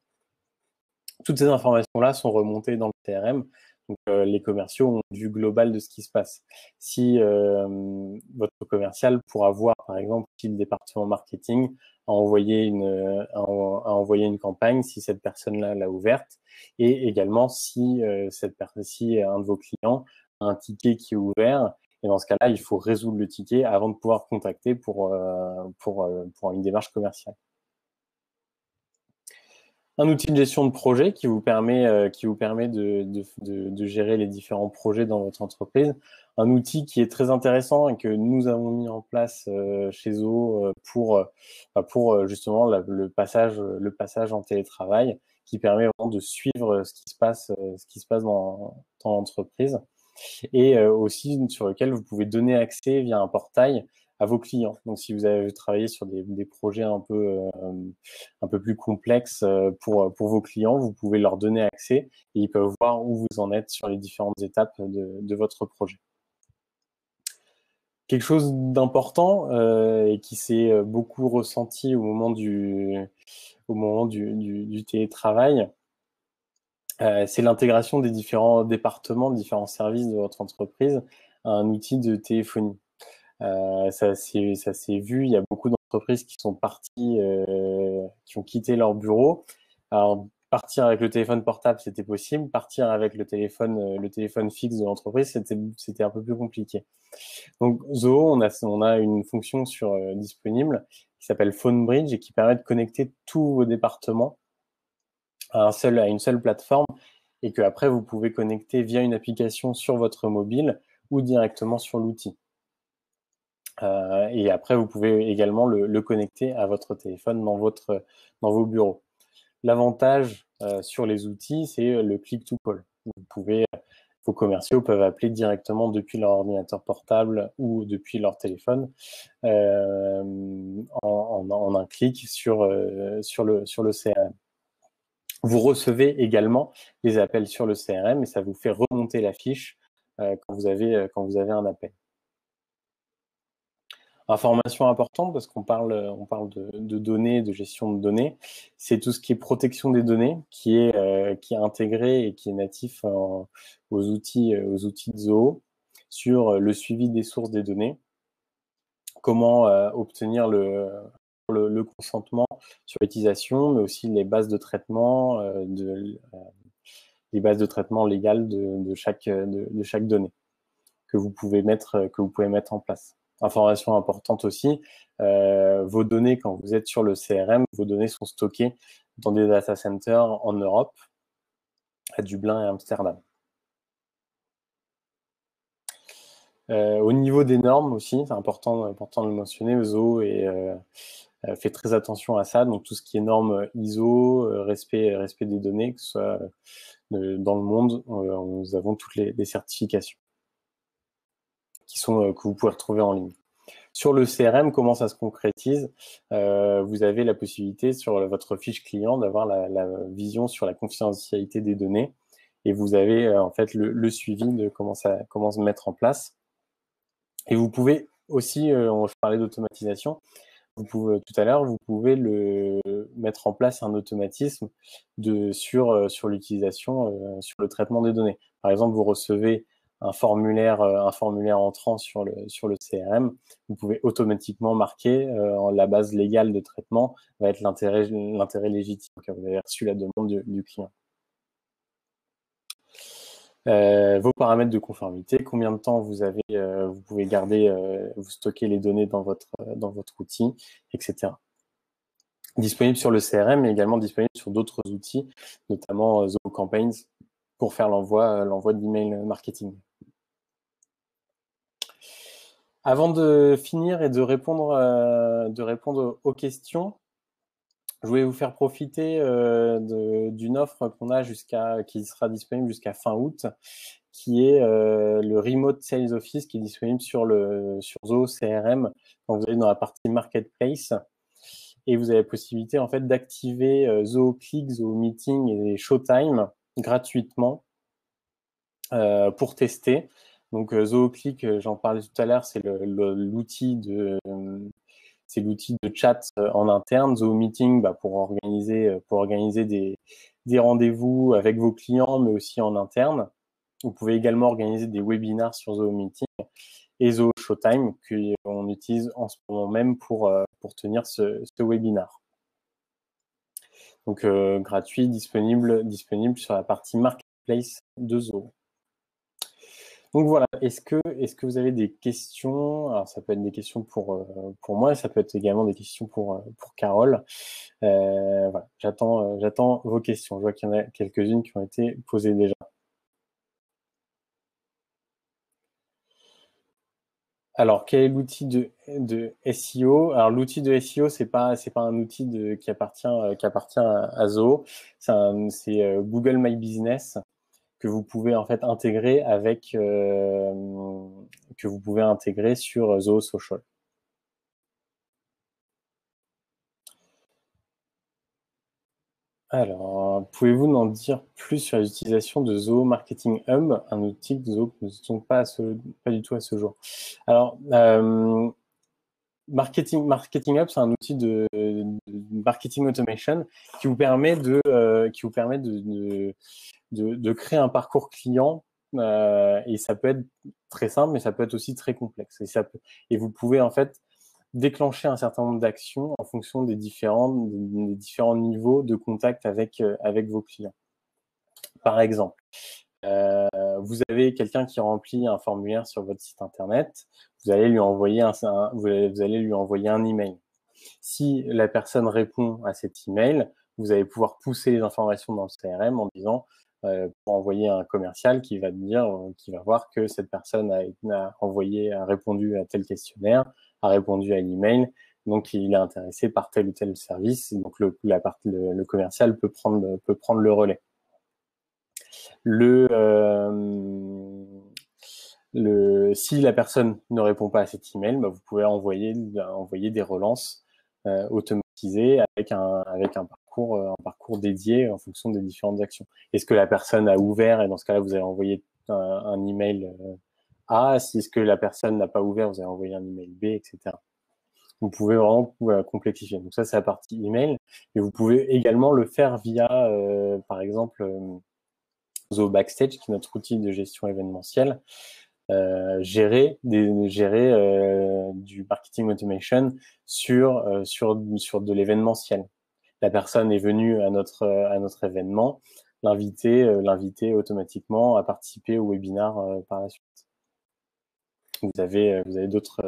Toutes ces informations-là sont remontées dans le CRM. Donc, les commerciaux ont une vue globale de ce qui se passe. Si votre commercial pourra voir, par exemple, si le département marketing a envoyé une campagne, si cette personne-là l'a ouverte, et également si si un de vos clients a un ticket qui est ouvert. Et dans ce cas-là, il faut résoudre le ticket avant de pouvoir contacter pour une démarche commerciale. Un outil de gestion de projet qui vous permet de gérer les différents projets dans votre entreprise. Un outil qui est très intéressant et que nous avons mis en place chez Zoho pour justement le passage en télétravail, qui permet vraiment de suivre ce qui se passe dans l'entreprise, et aussi sur lequel vous pouvez donner accès via un portail à vos clients. Donc, si vous avez travaillé sur des projets un peu plus complexes pour vos clients, vous pouvez leur donner accès et ils peuvent voir où vous en êtes sur les différentes étapes de votre projet. Quelque chose d'important et qui s'est beaucoup ressenti au moment du télétravail, c'est l'intégration des différents départements, différents services de votre entreprise à un outil de téléphonie. Ça s'est vu, il y a beaucoup d'entreprises qui sont parties, qui ont quitté leur bureau. Alors, partir avec le téléphone portable, c'était possible. Partir avec le téléphone fixe de l'entreprise, c'était un peu plus compliqué. Donc, Zoho, on a une fonction disponible qui s'appelle Phone Bridge et qui permet de connecter tous vos départements à une seule plateforme, et que après vous pouvez connecter via une application sur votre mobile ou directement sur l'outil. Et après, vous pouvez également le connecter à votre téléphone dans vos bureaux. L'avantage sur les outils, c'est le click-to-call. Vos commerciaux peuvent appeler directement depuis leur ordinateur portable ou depuis leur téléphone en un clic sur le CRM. Vous recevez également les appels sur le CRM et ça vous fait remonter la fiche quand vous avez un appel. Information importante parce qu'on parle de données, de gestion de données, c'est tout ce qui est protection des données qui est intégré et qui est natif aux outils de Zoho, sur le suivi des sources des données, comment obtenir le consentement sur l'utilisation, mais aussi les bases de traitement légales de chaque donnée que vous pouvez mettre en place. Information importante aussi, vos données, quand vous êtes sur le CRM, vos données sont stockées dans des data centers en Europe, à Dublin et Amsterdam. Au niveau des normes aussi, c'est important de le mentionner, Zoho fait très attention à ça, donc tout ce qui est normes ISO, respect des données, que ce soit dans le monde, nous avons toutes les certifications que vous pouvez retrouver en ligne. Sur le CRM, comment ça se concrétise? Vous avez la possibilité sur votre fiche client d'avoir la vision sur la confidentialité des données, et vous avez en fait le suivi de comment se mettre en place. Et vous pouvez aussi, je parlais d'automatisation, tout à l'heure, vous pouvez mettre en place un automatisme sur l'utilisation, sur le traitement des données. Par exemple, vous recevez un formulaire entrant sur le CRM, vous pouvez automatiquement marquer la base légale de traitement va être l'intérêt légitime, car vous avez reçu la demande du client. Vos paramètres de conformité, combien de temps vous pouvez garder, vous stocker les données dans votre outil, etc. disponible sur le CRM, mais également disponible sur d'autres outils, notamment Zoho Campaigns, pour faire l'envoi d'email marketing. Avant de finir et de répondre aux questions, je voulais vous faire profiter d'une offre qu'on a qui sera disponible jusqu'à fin août, qui est le Remote Sales Office, qui est disponible sur Zoho CRM. Donc, vous allez dans la partie Marketplace et vous avez la possibilité en fait d'activer Zoho Click, Zoho Meeting et Showtime gratuitement pour tester. Donc Zoho Click, j'en parlais tout à l'heure, c'est l'outil de chat en interne. Zoho Meeting, pour organiser des rendez-vous avec vos clients, mais aussi en interne. Vous pouvez également organiser des webinars sur Zoho Meeting et Zoho Showtime qu'on utilise en ce moment même pour tenir ce webinar. Donc gratuit, disponible sur la partie Marketplace de Zoho. Donc voilà, est-ce que vous avez des questions? Alors ça peut être des questions pour moi, ça peut être également des questions pour Carole. Voilà, j'attends vos questions. Je vois qu'il y en a quelques-unes qui ont été posées déjà. Alors, quel est l'outil de SEO? Alors, l'outil de SEO, c'est pas un outil qui appartient à Zoho. C'est Google My Business que vous pouvez en fait intégrer sur Zoho Social. Alors, pouvez-vous nous en dire plus sur l'utilisation de Zoho Marketing Hub, un outil que Zoho ne sont pas du tout à ce jour? Alors, Marketing Hub, c'est un outil de marketing automation qui vous permet de créer un parcours client, et ça peut être très simple, mais ça peut être aussi très complexe. Et vous pouvez en fait déclencher un certain nombre d'actions en fonction des différents niveaux de contact avec vos clients. Par exemple, vous avez quelqu'un qui remplit un formulaire sur votre site internet, vous allez lui envoyer un email. Si la personne répond à cet email, vous allez pouvoir pousser les informations dans le CRM en disant pour envoyer un commercial qui va voir que cette personne a répondu à tel questionnaire, a répondu à l'email, donc il est intéressé par tel ou tel service, donc le commercial peut prendre le relais. Si la personne ne répond pas à cet email, vous pouvez envoyer des relances automatisées avec un parcours dédié en fonction des différentes actions. Est-ce que la personne a ouvert, et dans ce cas-là, vous allez envoyer un email A. Si est-ce que la personne n'a pas ouvert, vous allez envoyer un email B, etc. Vous pouvez vraiment complexifier. Donc ça, c'est la partie email. Et vous pouvez également le faire via, par exemple, Zoho Backstage, qui est notre outil de gestion événementielle, gérer du marketing automation sur de l'événementiel. La personne est venue à notre événement, l'inviter automatiquement à participer au webinar par la suite. Vous avez d'autres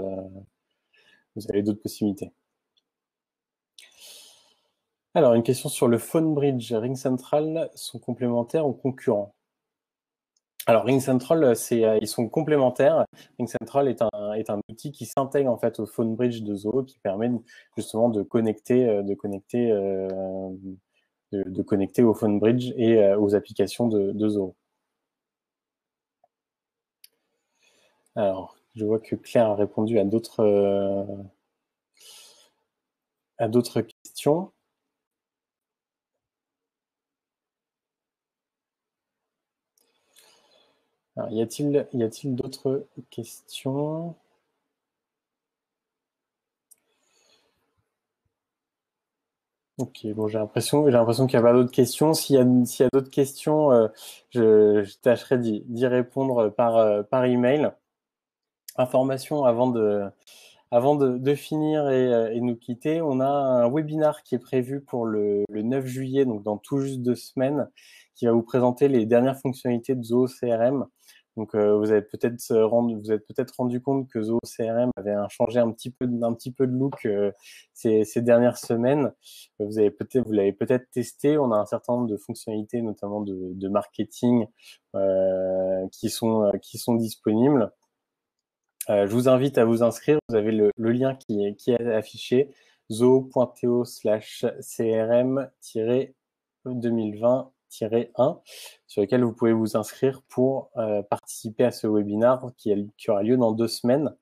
possibilités. Alors, une question sur le PhoneBridge. RingCentral sont complémentaires ou concurrents? Alors, RingCentral, ils sont complémentaires. RingCentral est un outil qui s'intègre en fait au PhoneBridge de Zoho, qui permet justement de connecter au PhoneBridge et aux applications de Zoho. Alors, je vois que Claire a répondu à d'autres questions. Alors, y a-t-il d'autres questions? Ok, bon, j'ai l'impression qu'il n'y a pas d'autres questions. S'il y a d'autres questions, je tâcherai d'y répondre par email. Information avant de finir et nous quitter, on a un webinar qui est prévu pour le 9 juillet, donc dans tout juste 2 semaines, qui va vous présenter les dernières fonctionnalités de Zoho CRM, Donc, vous êtes peut-être rendu compte que Zoho CRM avait changé un petit peu de look ces dernières semaines. Vous l'avez peut-être testé. On a un certain nombre de fonctionnalités, notamment de marketing, qui sont disponibles. Je vous invite à vous inscrire. Vous avez le lien qui est affiché, zoho.to/crm-2020-1, sur lequel vous pouvez vous inscrire pour participer à ce webinaire qui aura lieu dans 2 semaines.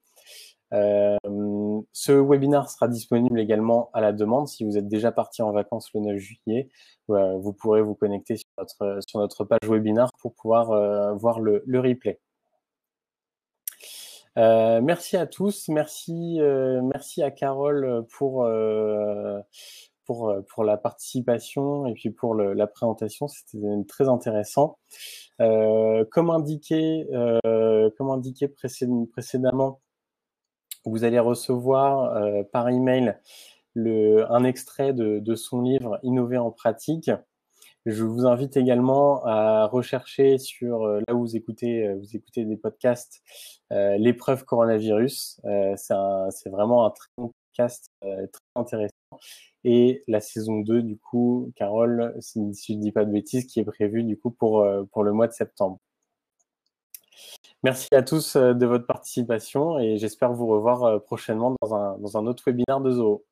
Ce webinaire sera disponible également à la demande. Si vous êtes déjà parti en vacances le 9 juillet, vous pourrez vous connecter sur notre page webinaire pour pouvoir voir le replay. Merci à tous, merci à Carole pour la participation et puis pour la présentation, c'était très intéressant. Comme indiqué précédemment, vous allez recevoir par email un extrait de son livre Innover en pratique. Je vous invite également à rechercher sur là où vous écoutez des podcasts, l'épreuve coronavirus. C'est vraiment un très bon podcast, très intéressant. Et la saison 2, du coup, Carole, si je ne dis pas de bêtises, qui est prévue du coup pour le mois de septembre. Merci à tous de votre participation et j'espère vous revoir prochainement dans un autre webinaire de Zoho.